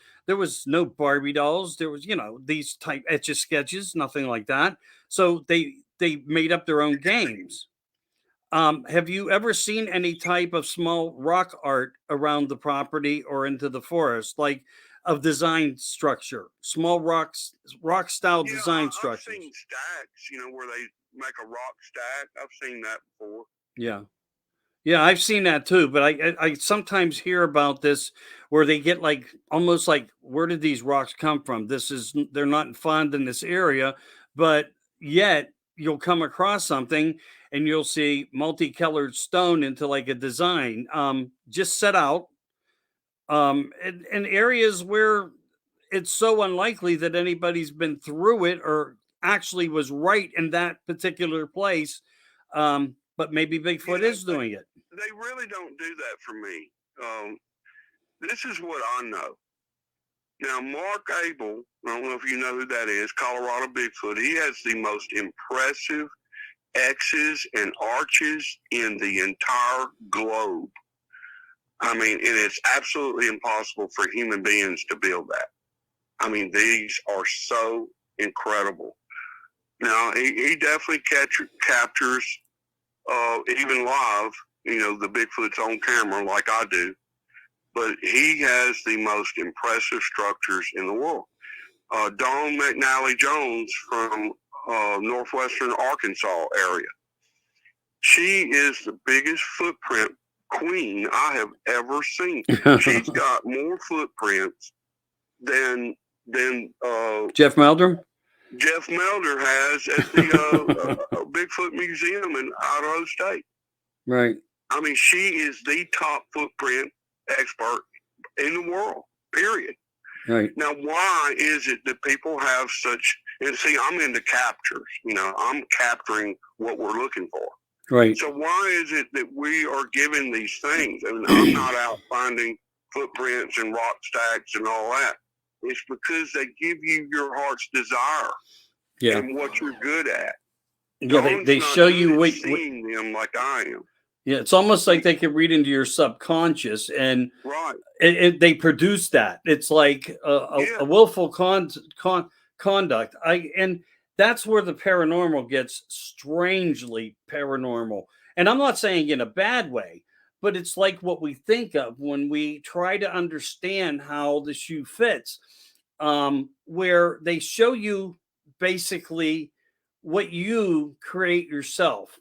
no Barbie dolls. There was these type etch a sketches, nothing like that. So they made up their own games. Have you ever seen any type of small rock art around the property or into the forest, like of design structure, small rock style Yeah, design I've structures? seen stacks, where they make a rock stack. I've seen that before. Yeah. Yeah, I've seen that too, but I sometimes hear about this where they get like almost like, where did these rocks come from? They're not found in this area, but yet you'll come across something and you'll see multicolored stone into like a design, just set out, in areas where it's so unlikely that anybody's been through it or actually was right in that particular place. But maybe Bigfoot Yeah, is doing it. they really don't do that for me. This is what I know. Now, Mark Abel, I don't know if you know who that is, Colorado Bigfoot, he has the most impressive X's and arches in the entire globe. I mean, and it's absolutely impossible for human beings to build that. I mean, these are so incredible. Now, he definitely captures, even live, the Bigfoots on camera like I do. But he has the most impressive structures in the world. Dawn McNally Jones from northwestern Arkansas area. She is the biggest footprint queen I have ever seen. She's got more footprints than Jeff Meldrum? Jeff Melder has at the Bigfoot Museum in Idaho State. Right. I mean, she is the top footprint expert in the world, period. Right. Now, why is it that people have such, and see, I'm into captures, I'm capturing what we're looking for. Right. So why is it that we are given these things? I mean, I'm not out finding footprints and rock stacks and all that. It's because they give you your heart's desire, Yeah. and what you're good at. Yeah, they show you seeing them like I am. Yeah, it's almost like they can read into your subconscious, and right, they produce that. It's like a willful conduct. And that's where the paranormal gets strangely paranormal. And I'm not saying in a bad way, but it's like what we think of when we try to understand how the shoe fits, where they show you basically what you create yourself,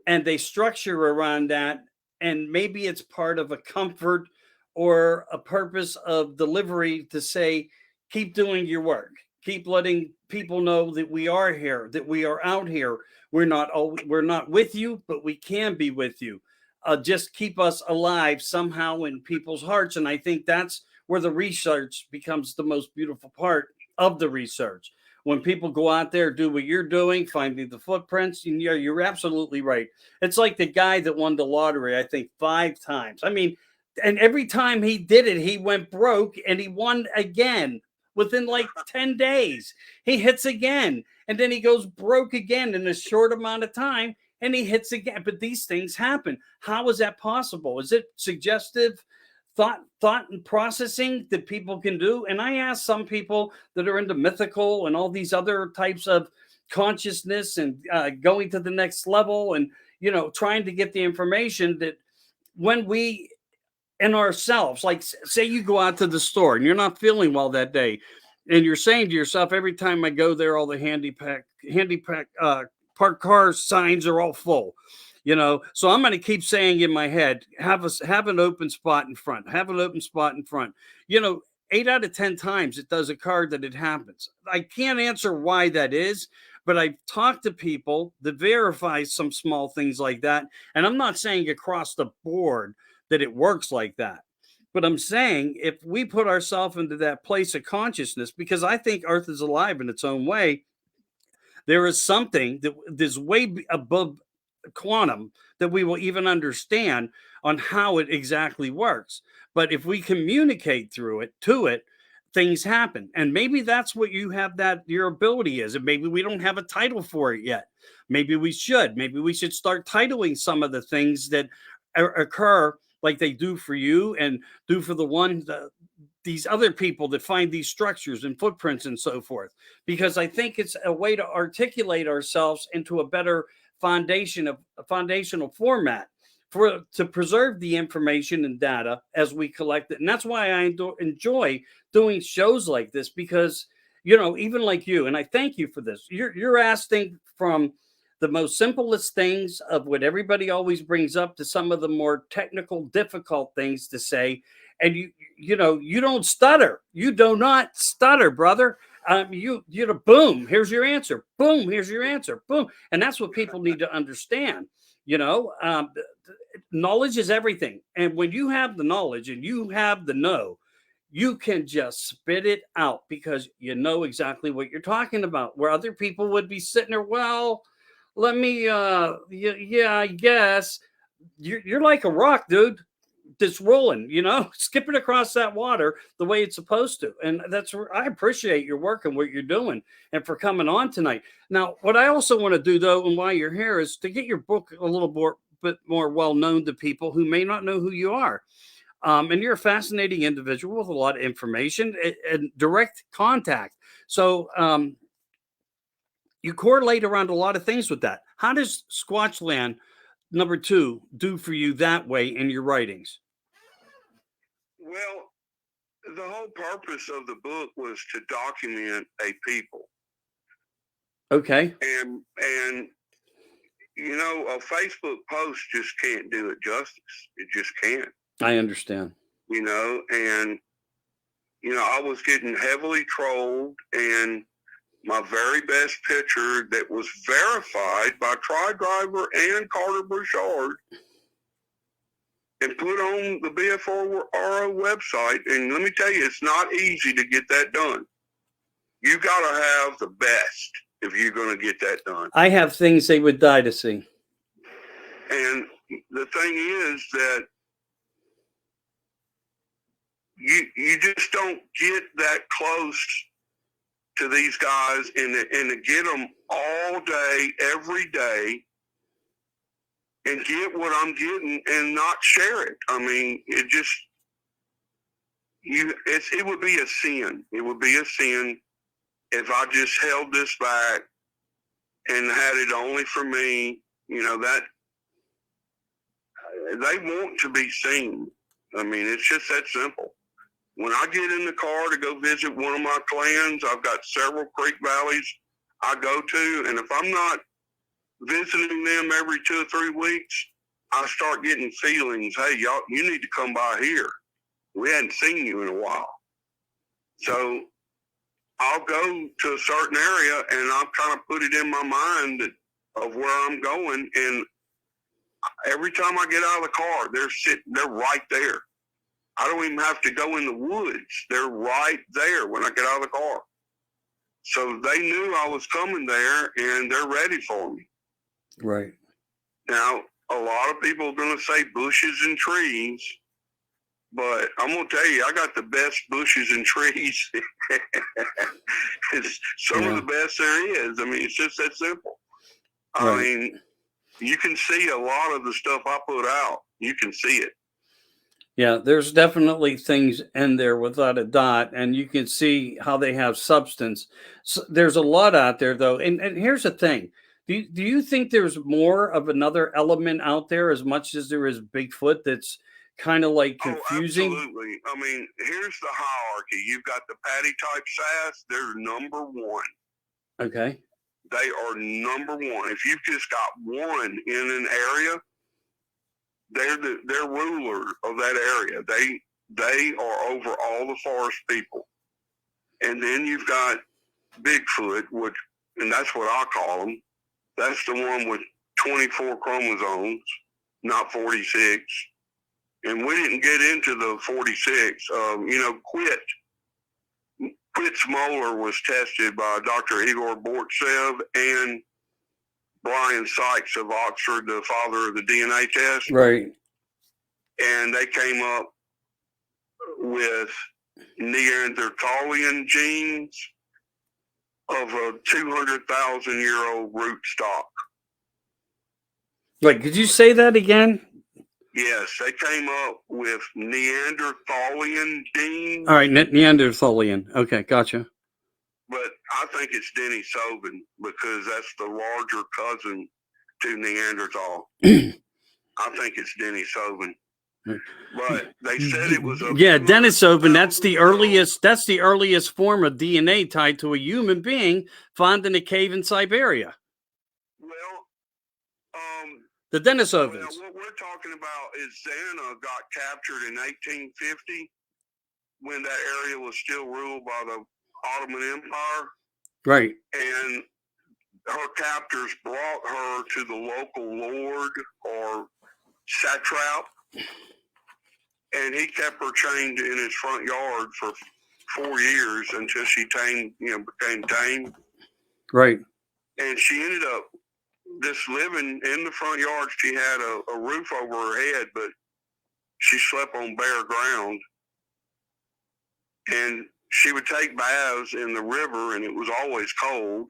and they structure around that, and maybe it's part of a comfort or a purpose of delivery to say, keep doing your work, keep letting people know that we are here, that we are out here. We're not with you, but we can be with you. Just keep us alive somehow in people's hearts. And I think that's where the research becomes the most beautiful part of the research. When people go out there, do what you're doing, finding the footprints, and you're absolutely right. It's like the guy that won the lottery, I think 5 times. I mean, and every time he did it, he went broke, and he won again within like 10 days. He hits again, and then he goes broke again in a short amount of time, and he hits again. But these things happen. How is that possible? Is it suggestive thought and processing that people can do? And I ask some people that are into mythical and all these other types of consciousness and going to the next level, and trying to get the information that when we in ourselves, like say you go out to the store and you're not feeling well that day, and you're saying to yourself, every time I go there, all the handy park car signs are all full. So I'm going to keep saying in my head, have an open spot in front, have an open spot in front. 8 out of 10 times it does occur that it happens. I can't answer why that is, but I've talked to people that verify some small things like that. And I'm not saying across the board that it works like that. But I'm saying if we put ourselves into that place of consciousness, because I think Earth is alive in its own way, there is something that is way above quantum that we will even understand on how it exactly works. But if we communicate through it to it, things happen. And maybe that's what you have, that your ability is. And maybe we don't have a title for it yet. Maybe we should. Maybe we should start titling some of the things that occur like they do for you and do for these other people that find these structures and footprints and so forth, because I think it's a way to articulate ourselves into a better foundational format to preserve the information and data as we collect it. And that's why I enjoy doing shows like this, because even like you, and I thank you for this, you're asking from the most simplest things of what everybody always brings up to some of the more technical, difficult things to say. And you don't stutter. You do not stutter, brother. Boom, here's your answer. Boom, here's your answer. Boom. And that's what people need to understand. Knowledge is everything. And when you have the knowledge and you have the know, you can just spit it out because you know exactly what you're talking about. Where other people would be sitting there, well, let me, yeah, I guess. You're like a rock, dude, that's rolling, skipping across that water the way it's supposed to. And I appreciate your work and what you're doing and for coming on tonight. Now, what I also want to do, though, and why you're here, is to get your book a little bit more well known to people who may not know who you are. And you're a fascinating individual with a lot of information and direct contact. So you correlate around a lot of things with that. How does Squatchland #2 do for you that way in your writings? Well, the whole purpose of the book was to document a people. Okay. And a Facebook post just can't do it justice. It just can't. I understand. And I was getting heavily trolled, and my very best picture that was verified by Tri-Driver and Carter Bouchard and put on the BFRO website. And let me tell you, it's not easy to get that done. You got to have the best if you're going to get that done. I have things they would die to see. And the thing is that you just don't get that close to these guys and to get them all day, every day, and get what I'm getting and not share it. I mean, it would be a sin. It would be a sin if I just held this back and had it only for me. That they want to be seen. I mean, it's just that simple. When I get in the car to go visit one of my clans, I've got several creek valleys I go to, and if I'm not visiting them every 2 or 3 weeks, I start getting feelings. Hey, y'all, you need to come by here. We hadn't seen you in a while. So I'll go to a certain area, and I'll kind of put it in my mind of where I'm going. And every time I get out of the car, they're right there. I don't even have to go in the woods. They're right there when I get out of the car. So they knew I was coming there, and they're ready for me. Right. Now, a lot of people are going to say bushes and trees, but I'm going to tell you, I got the best bushes and trees. It's some of the best there is. I mean, it's just that simple. Right. I mean, you can see a lot of the stuff I put out. You can see it. Yeah, there's definitely things in there without a doubt, and you can see how they have substance. So there's a lot out there, though. And here's the thing. Do you think there's more of another element out there as much as there is Bigfoot that's kind of like confusing? Oh, absolutely. I mean, here's the hierarchy. You've got the patty type sass. They're number one. Okay. they are number one. If you've just got one in an area, they're ruler of that area. They are over all the forest people. And then you've got Bigfoot, and that's what I call them. That's the one with 24 chromosomes, not 46. And we didn't get into the 46. Quit's molar was tested by Dr. Igor Bortsev and Brian Sykes of Oxford, the father of the DNA test. Right. And they came up with Neanderthalian genes of a 200,000-year-old root stock. Wait, could you say that again? Yes, they came up with Neanderthalian genes. All right, Neanderthalian. Okay, gotcha. But I think it's Denisovan because that's the larger cousin to Neanderthal. I think it's Denisovan. But they said it was Denisovan. That's the earliest. That's the earliest form of DNA tied to a human being found in a cave in Siberia. Well, the Denisovans. Well, what we're talking about is Xana got captured in 1850 when that area was still ruled by the Ottoman Empire. Right. And her captors brought her to the local lord or satrap, and he kept her chained in his front yard for 4 years until she became tame. Right. And she ended up just living in the front yard. She had a roof over her head, but she slept on bare ground. And she would take baths in the river, and it was always cold.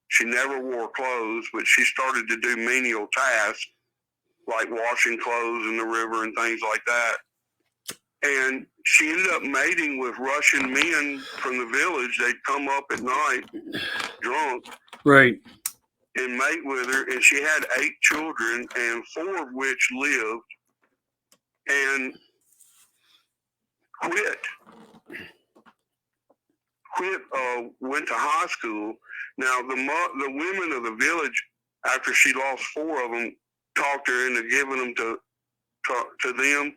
She never wore clothes, but she started to do menial tasks like washing clothes in the river and things like that. And she ended up mating with Russian men from the village. They'd come up at night drunk. Right. And mate with her. And she had 8 children, and 4 of which lived. And Quit went to high school. Now, the women of the village, after she lost 4 of them, talked her into giving them to them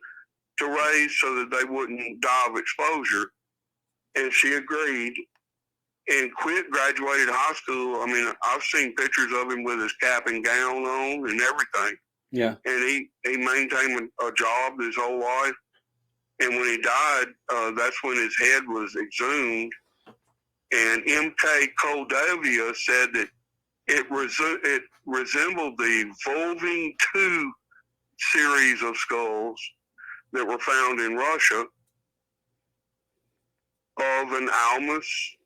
to raise so that they wouldn't die of exposure. And she agreed. And Quit graduated high school. I mean, I've seen pictures of him with his cap and gown on and everything. Yeah. And he maintained a job his whole life. And when he died, that's when his head was exhumed. And M.K. Koldovia said that it resembled the Volving 2 series of skulls that were found in Russia of an Almas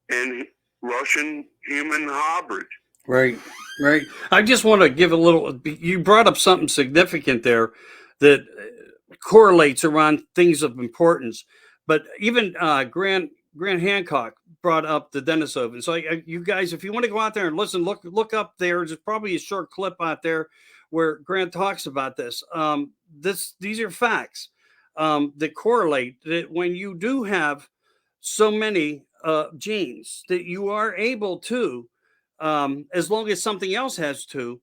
and Russian human hybrid. Right, right. I just want to give a little, you brought up something significant there that correlates around things of importance. But even Grant Hancock brought up the Denisovan. So you guys, if you want to go out there and listen, look up there. There's probably a short clip out there where Grant talks about this. These are facts that correlate that when you do have so many genes that you are able to, as long as something else has to,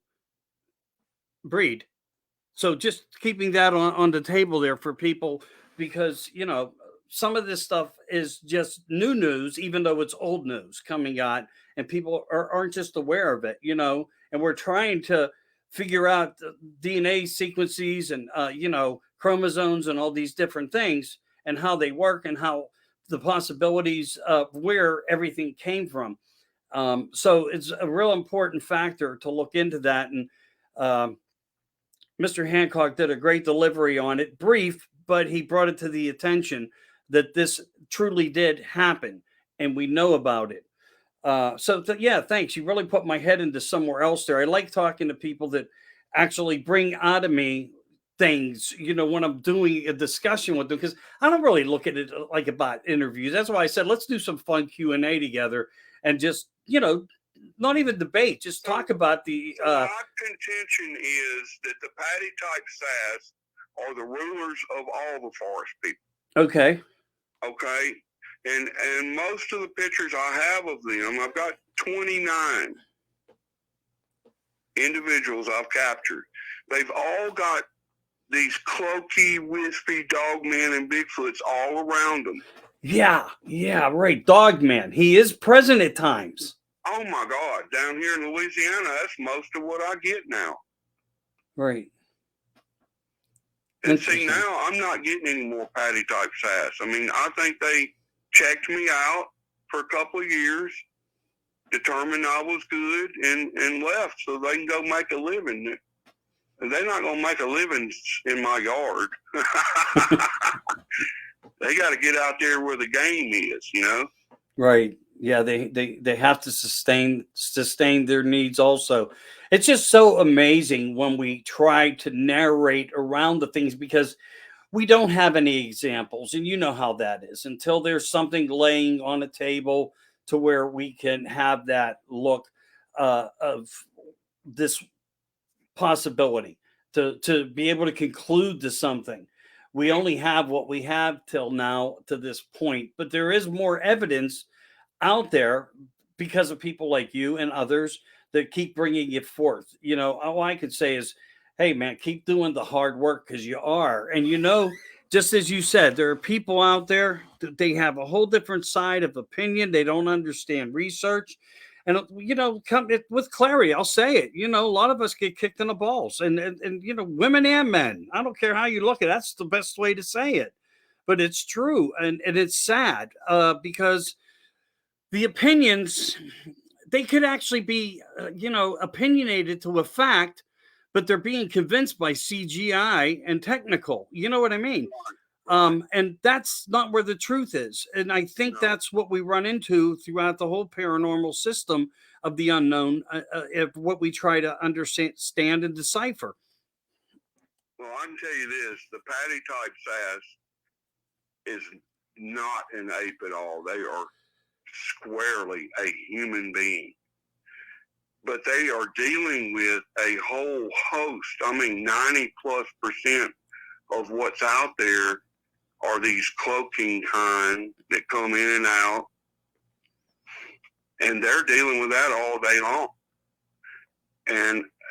breed. So just keeping that on the table there for people, because some of this stuff is just new news, even though it's old news coming out, and people aren't just aware of it, and we're trying to figure out the DNA sequences and, chromosomes and all these different things and how they work and how the possibilities of where everything came from. So it's a real important factor to look into that. And Mr. Hancock did a great delivery on it, brief, but he brought it to the attention that this truly did happen, and we know about it. Yeah, thanks. You really put my head into somewhere else there. I like talking to people that actually bring out of me things, when I'm doing a discussion with them, because I don't really look at it like about interviews. That's why I said, let's do some fun Q&A together and just, not even debate, just talk about the... my contention is that the patty type sass are the rulers of all the forest people. Okay. Okay. And most of the pictures I have of them, I've got 29 individuals I've captured. They've all got these cloaky, wispy dogmen and Bigfoots all around them. Yeah, right. Dogman. He is present at times. Oh my God! Down here in Louisiana, that's most of what I get now. Right. And see, now I'm not getting any more patty type sass. I mean, I think they checked me out for a couple of years, determined I was good, and left so they can go make a living. They're not going to make a living in my yard. They got to get out there where the game is, you know? Right. Yeah, they have to sustain their needs also. It's just so amazing when we try to narrate around the things because we don't have any examples, and you know how that is until there's something laying on a table to where we can have that look of this possibility to be able to conclude to something. We only have what we have till now to this point, but there is more evidence out there because of people like you and others that keep bringing it forth. You know, all I could say is, hey, man, keep doing the hard work because you are. And, you know, just as you said, there are people out there that they have a whole different side of opinion. They don't understand research. And, you know, with clarity, I'll say it. You know, a lot of us get kicked in the balls and you know, women and men. I don't care how you look at it. That's the best way to say it. But it's true. And it's sad because the opinions, they could actually be, you know, opinionated to a fact, but they're being convinced by CGI and technical. You know what I mean? And that's not where the truth is. And I think that's what we run into throughout the whole paranormal system of the unknown, of what we try to understand and decipher. Well, I can tell you this, the patty type sass is not an ape at all. They are squarely a human being. But they are dealing with a whole host. I mean, 90+% of what's out there are these cloaking kind that come in and out. And they're dealing with that all day long.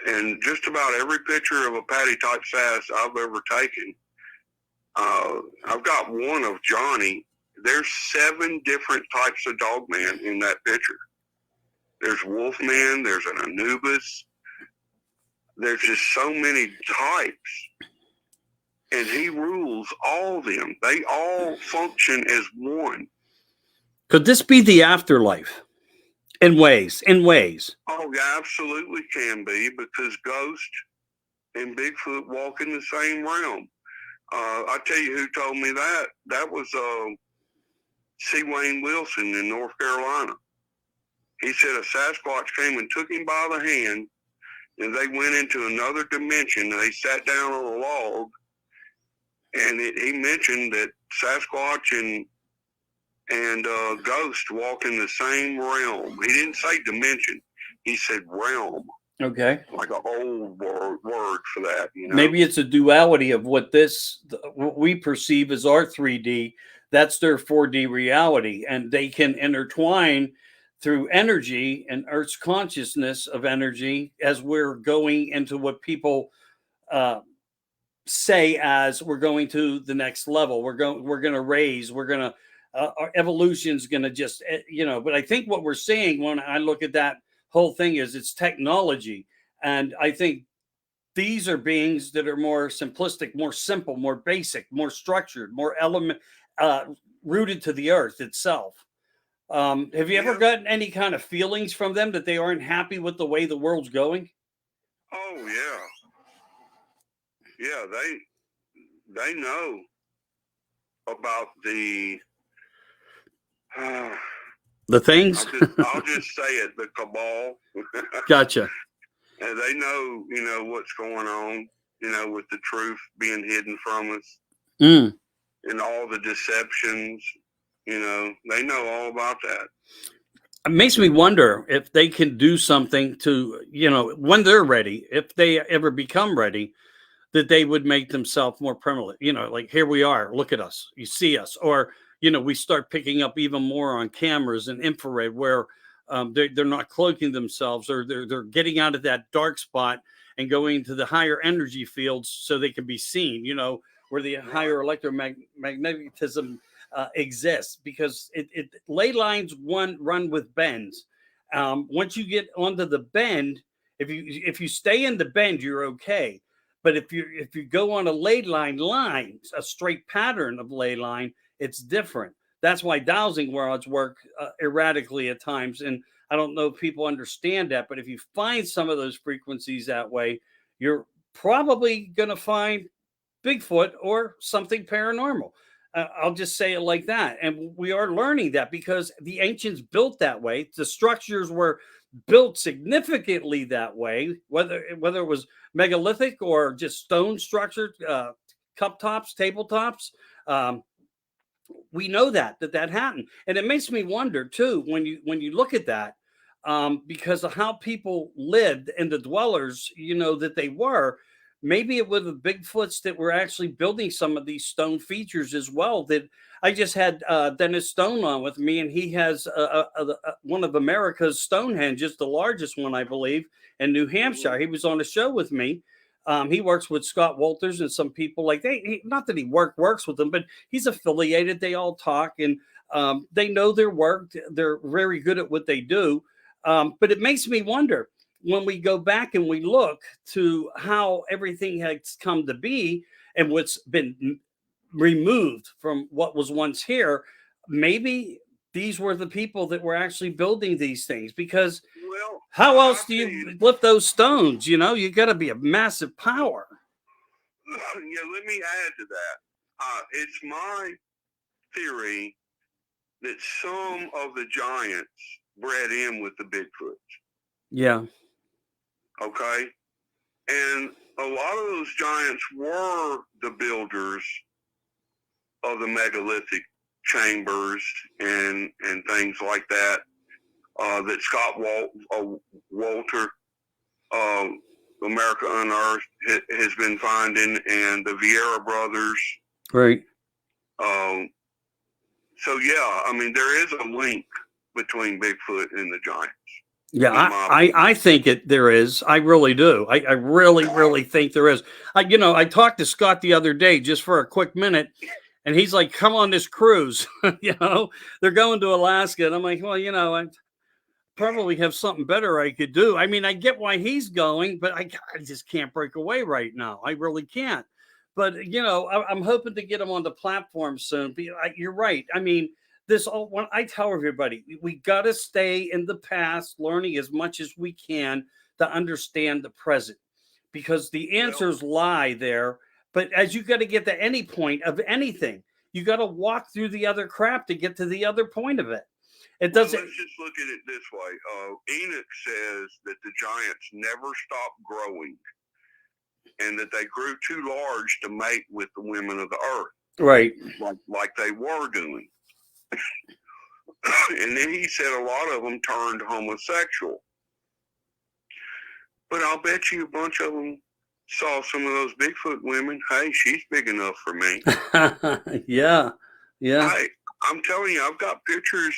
And just about every picture of a patty type sass I've ever taken, I've got one of Johnny. There's 7 different types of dogman in that picture. There's Wolfman, there's an Anubis. There's just so many types. And he rules all of them. They all function as one. Could this be the afterlife? In ways. Oh, yeah, absolutely can be, because Ghost and Bigfoot walk in the same realm. I tell you who told me that. That was C. Wayne Wilson in North Carolina. He said a Sasquatch came and took him by the hand, and they went into another dimension. They sat down on a log, and he mentioned that Sasquatch and Ghost walk in the same realm. He didn't say dimension. He said realm. Okay. Like an old word for that. You know? Maybe it's a duality of what we perceive as our 3D. That's their 4D reality, and they can intertwine through energy and Earth's consciousness of energy as we're going into what people say as we're going to the next level. We're going to raise. We're going to our evolution's going to just you know. But I think what we're seeing when I look at that whole thing is it's technology, and I think these are beings that are more simplistic, more simple, more basic, more structured, more rooted to the earth itself. Have you ever gotten any kind of feelings from them that they aren't happy with the way the world's going? Oh yeah, they know about the things. I'll just say it, the cabal. Gotcha. And they know, you know, what's going on, you know, with the truth being hidden from us, and all the deceptions. You know, they know all about that. It makes me wonder if they can do something to, you know, when they're ready, if they ever become ready, that they would make themselves more prevalent. You know, like, here we are, look at us, you see us, or we start picking up even more on cameras and infrared where they're not cloaking themselves, or they're getting out of that dark spot and going to the higher energy fields so they can be seen, where the higher electromagnetism exists, because ley lines run with bends. Once you get onto the bend, if you stay in the bend, you're okay. But if you go on a ley line, a straight pattern of ley line, it's different. That's why dowsing rods work erratically at times. And I don't know if people understand that, but if you find some of those frequencies that way, you're probably going to find Bigfoot or something paranormal. I'll just say it like that. And we are learning that because the ancients built that way. The structures were built significantly that way, whether it was megalithic or just stone structured, cup tops, tabletops. Um, we know that happened, and it makes me wonder too when you look at that, because of how people lived and the dwellers, that they were. Maybe it was the Bigfoots that were actually building some of these stone features as well. That I just had Dennis Stone on with me, and he has one of America's Stonehenges, the largest one, I believe, in New Hampshire. He was on a show with me. He works with Scott Walters and some people like not that he works with them, but he's affiliated. They all talk, and they know their work. They're very good at what they do. But it makes me wonder when we go back and we look to how everything has come to be and what's been removed from what was once here. Maybe these were the people that were actually building these things, because Well, how else I'll do tell you you, lift those stones? You got to be a massive power. yeah, let me add to that. It's my theory that some of the giants bred in with the Bigfoot. Yeah. Okay. And a lot of those giants were the builders of the megalithic chambers and things like that. That Scott Walter, America Unearthed, has been finding, and the Vieira brothers. Right. So yeah, I mean there is a link between Bigfoot and the giants. Yeah, I think there is. I really do. I really think there is. I talked to Scott the other day just for a quick minute, and he's like, "Come on this cruise." They're going to Alaska, and I'm like, "Well, I probably have something better I could do." I mean, I get why he's going, but I just can't break away right now. I really can't. But I'm hoping to get him on the platform soon. But you're right. I mean, this all. When I tell everybody, we got to stay in the past, learning as much as we can to understand the present, because the answers lie there. But as you got to get to any point of anything, you got to walk through the other crap to get to the other point of it. It doesn't. Let's just look at it this way. Enoch says that the giants never stopped growing, and that they grew too large to mate with the women of the earth, Right. like they were doing. And then he said a lot of them turned homosexual. But I'll bet you a bunch of them saw some of those Bigfoot women. Hey, she's big enough for me. Yeah. I'm telling you, I've got pictures.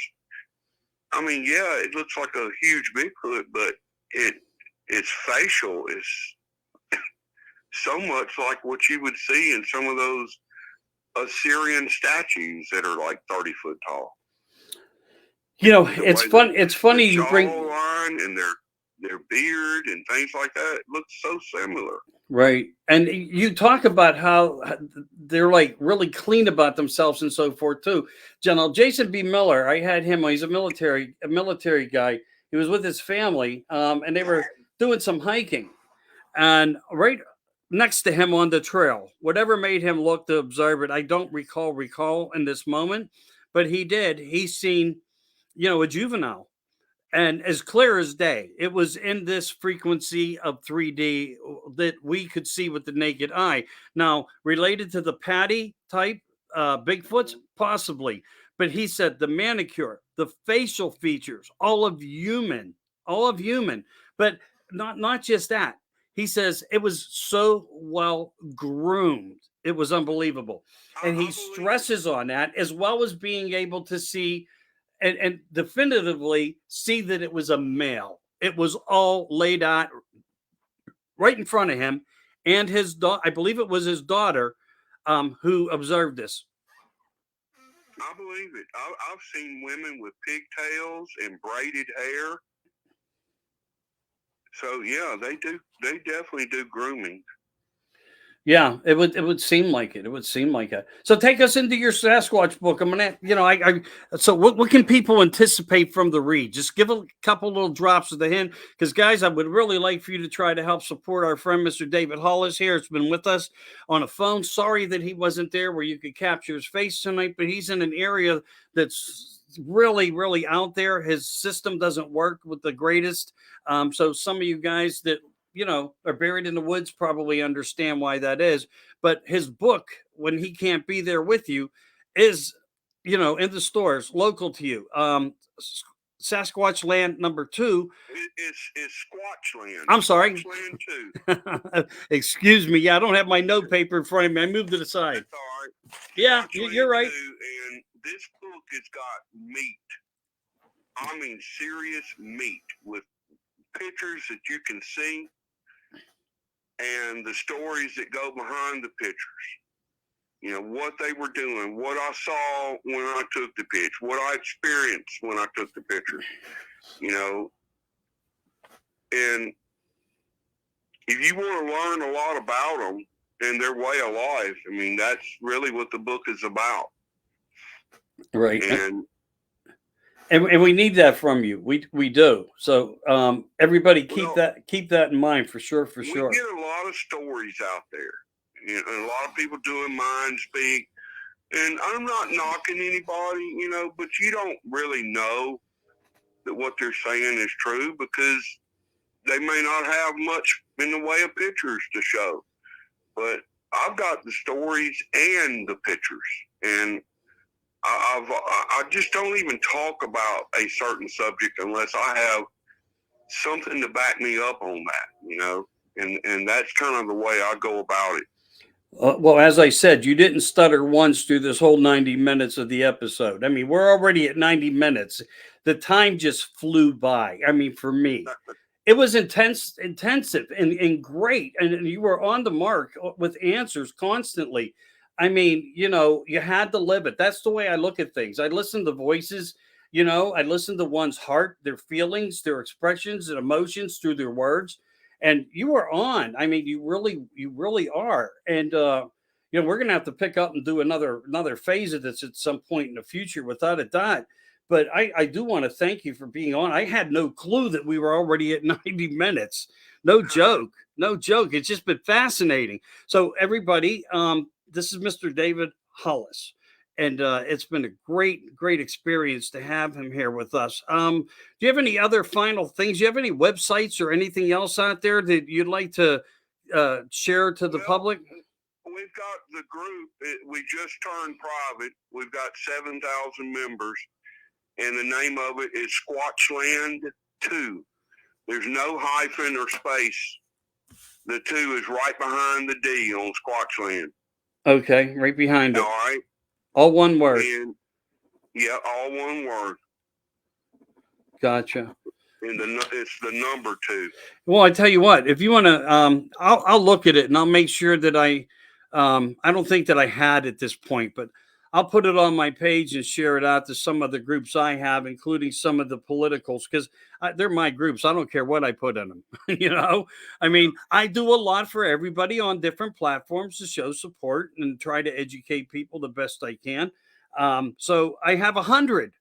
I mean, yeah, it looks like a huge Bigfoot, but its facial is so much like what you would see in some of those Assyrian statues that are like 30 foot tall. It's fun. It's funny you bring line and their beard and things like that. It looks so similar. Right. And you talk about how they're like really clean about themselves and so forth too. General Jason B. Miller, I had him. He's a military guy. He was with his family, and they were doing some hiking, and right next to him on the trail, whatever made him look to observe it, I don't recall in this moment, but he did. He's seen, a juvenile, and as clear as day, it was in this frequency of 3D that we could see with the naked eye. Now, related to the Patty type Bigfoots, possibly, but he said the manicure, the facial features, all of human, but not just that. He says it was so well groomed It was unbelievable. And he I believe it. stresses on that, as well as being able to see and definitively see that it was a male. It was all laid out right in front of him, and his daughter, I believe it was his daughter, who observed this. I believe it. I've seen women with pigtails and braided hair. So yeah, they do. They definitely do grooming. Yeah, it would seem like it. It would seem like it. So take us into your Sasquatch book. I'm gonna, I so what can people anticipate from the read? Just give a couple little drops of the hint, because guys, I would really like for you to try to help support our friend Mr. David Hollis here. It's been with us on a phone. Sorry that he wasn't there where you could capture his face tonight, but he's in an area that's really, really out there. His system doesn't work with the greatest. So some of you guys that are buried in the woods probably understand why that is. But his book, when he can't be there with you, is, in the stores local to you. Sasquatch Land #2. It's Squatchland. I'm sorry. Squatchland 2. Excuse me. Yeah, I don't have my note paper in front of me. I moved it aside. That's all right. Yeah, Squatchland you're right. 2, and this book has got meat. I mean, serious meat with pictures that you can see and the stories that go behind the pictures. What they were doing, what I saw when I took the picture, what I experienced when I took the picture, and if you want to learn a lot about them and their way of life, I mean, that's really what the book is about. Right. And we need that from you. We do. So everybody keep that in mind for sure. We get a lot of stories out there. And a lot of people doing mind speak. And I'm not knocking anybody, but you don't really know that what they're saying is true because they may not have much in the way of pictures to show. But I've got the stories and the pictures. And I just don't even talk about a certain subject unless I have something to back me up on that, and that's kind of the way I go about it. Well, as I said, you didn't stutter once through this whole 90 minutes of the episode. I mean, we're already at 90 minutes. The time just flew by. I mean, for me, it was intensive and great. And you were on the mark with answers constantly. I mean, you had to live it. That's the way I look at things. I listen to voices, I listen to one's heart, their feelings, their expressions and emotions through their words. And you are on. I mean, you really are. And we're gonna have to pick up and do another phase of this at some point in the future, without a doubt. But I do want to thank you for being on. I had no clue that we were already at 90 minutes. No joke. No joke. It's just been fascinating. So everybody, this is Mr. David Hollis. And it's been a great experience to have him here with us. Do you have any other final things? Do you have any websites or anything else out there that you'd like to share to the public? We've got the group. We just turned private. We've got 7,000 members, and the name of it is Squatchland 2. There's no hyphen or space. The 2 is right behind the D on Squatchland. Okay, right behind it. All right. All one word. And, yeah, all one word. Gotcha. And it's the number 2. Well, I tell you what, if you want to, I'll look at it and I'll make sure that I don't think that I had at this point, but I'll put it on my page and share it out to some of the groups I have, including some of the politicals, because they're my groups. I don't care what I put in them. I mean, I do a lot for everybody on different platforms to show support and try to educate people the best I can. So I have 100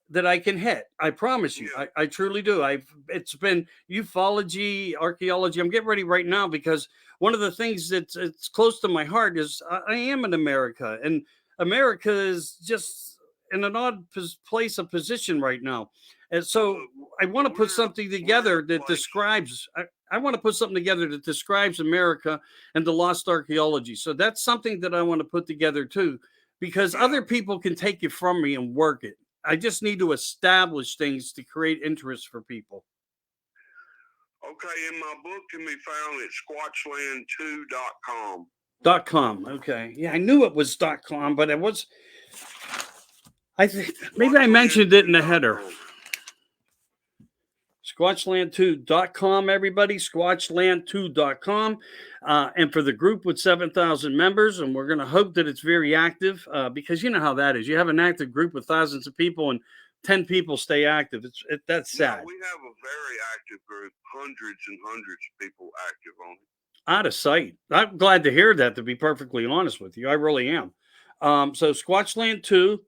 that I can hit. I promise you. Yeah. I truly do. It's been ufology, archaeology. I'm getting ready right now because one of the things that's it's close to my heart is I am in America, and America is just in an odd place of position right now. And so I want to put something together that describes I want to put something together that describes America and the lost archaeology. So that's something that I want to put together too, because other people can take it from me and work it. I just need to establish things to create interest for people. Okay, and my book can be found at squatchland2.com. .com. Okay. Yeah, I knew it was .com, but it was. I think maybe I Squatchland mentioned it in the header. .com. Squatchland2.com, everybody. Squatchland2.com. And for the group with 7,000 members, and we're going to hope that it's very active because you know how that is. You have an active group with thousands of people and 10 people stay active. That's sad. Yeah, we have a very active group, hundreds and hundreds of people active on it. Out of sight. I'm glad to hear that, to be perfectly honest with you. I really am. So Squatchland2,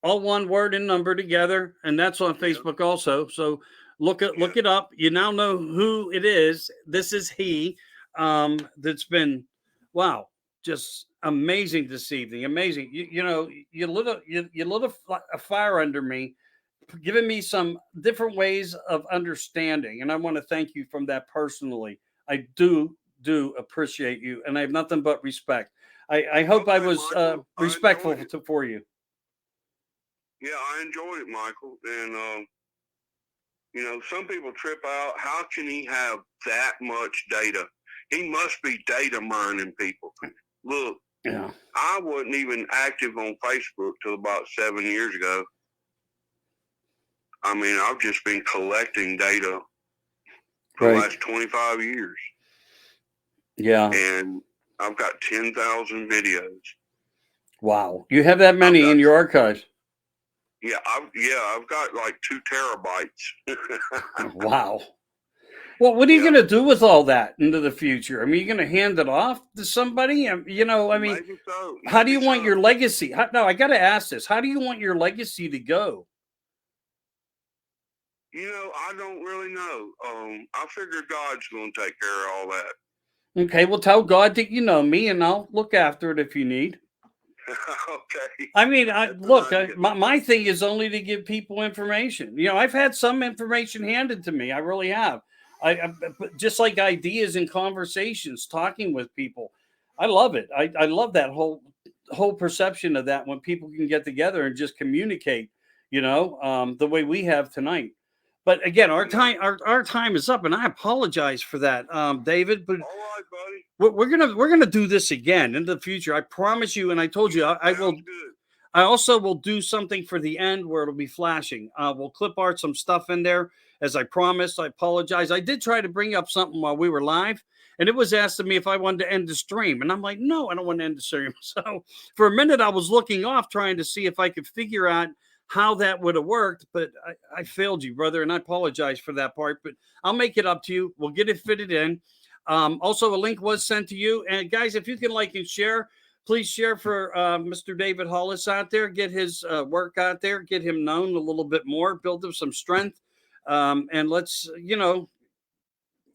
all one word and number together, and that's on Facebook also. So look it up. You now know who it is. This is he. That's been just amazing this evening. Amazing. You lit a fire under me, giving me some different ways of understanding, and I want to thank you from that personally. I do appreciate you, and I have nothing but respect. I hope I was respectful for you. Yeah, I enjoyed it, Michael. And some people trip out. How can he have that much data? He must be data mining people. Look, I wasn't even active on Facebook till about 7 years ago. I mean, I've just been collecting data for the last 25 years. Yeah. And I've got 10,000 videos. Wow. You have that many in your archives? Yeah, I've got like 2 terabytes. Wow. Well, what are you going to do with all that into the future? I mean, you're going to hand it off to somebody? Maybe so. How do you want your legacy? I got to ask this. How do you want your legacy to go? I don't really know. I figure God's going to take care of all that. Okay, well, tell God that you know me, and I'll look after it if you need. Okay. I mean, my thing is only to give people information. I've had some information handed to me. I really have. I just like ideas and conversations, talking with people. I love it. I love that whole perception of that when people can get together and just communicate. The way we have tonight. But again, our time is up, and I apologize for that, David. But all right, buddy. We're gonna do this again in the future. I promise you, and I told you I will. Good. I also will do something for the end where it'll be flashing. We'll clip art some stuff in there as I promised. I apologize. I did try to bring up something while we were live, and it was asked of me if I wanted to end the stream, and I'm like, no, I don't want to end the stream. So for a minute, I was looking off trying to see if I could figure out how that would have worked, but I failed you, brother, and I apologize for that part, but I'll make it up to you. We'll get it fitted in. Also, a link was sent to you. And guys, if you can like and share, please share for Mr. David Hollis out there. Get his work out there. Get him known a little bit more. Build him some strength. And let's,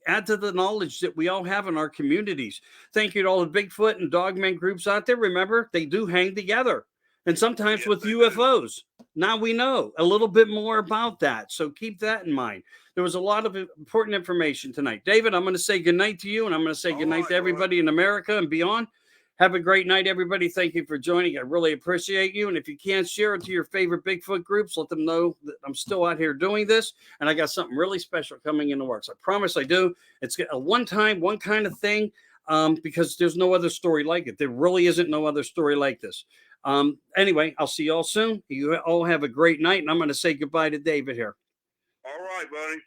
add to the knowledge that we all have in our communities. Thank you to all the Bigfoot and Dogman groups out there. Remember, they do hang together. And sometimes with UFOs. Now we know a little bit more about that. So keep that in mind. There was a lot of important information tonight. David, I'm going to say goodnight to you, and I'm going to say goodnight to everybody in America and beyond. Have a great night, everybody. Thank you for joining. I really appreciate you. And if you can't share it to your favorite Bigfoot groups, let them know that I'm still out here doing this. And I got something really special coming in the works. I promise I do. It's a one kind of thing because there's no other story like it. There really isn't no other story like this. Anyway, I'll see you all soon. You all have a great night, and I'm going to say goodbye to David here. All right, buddy.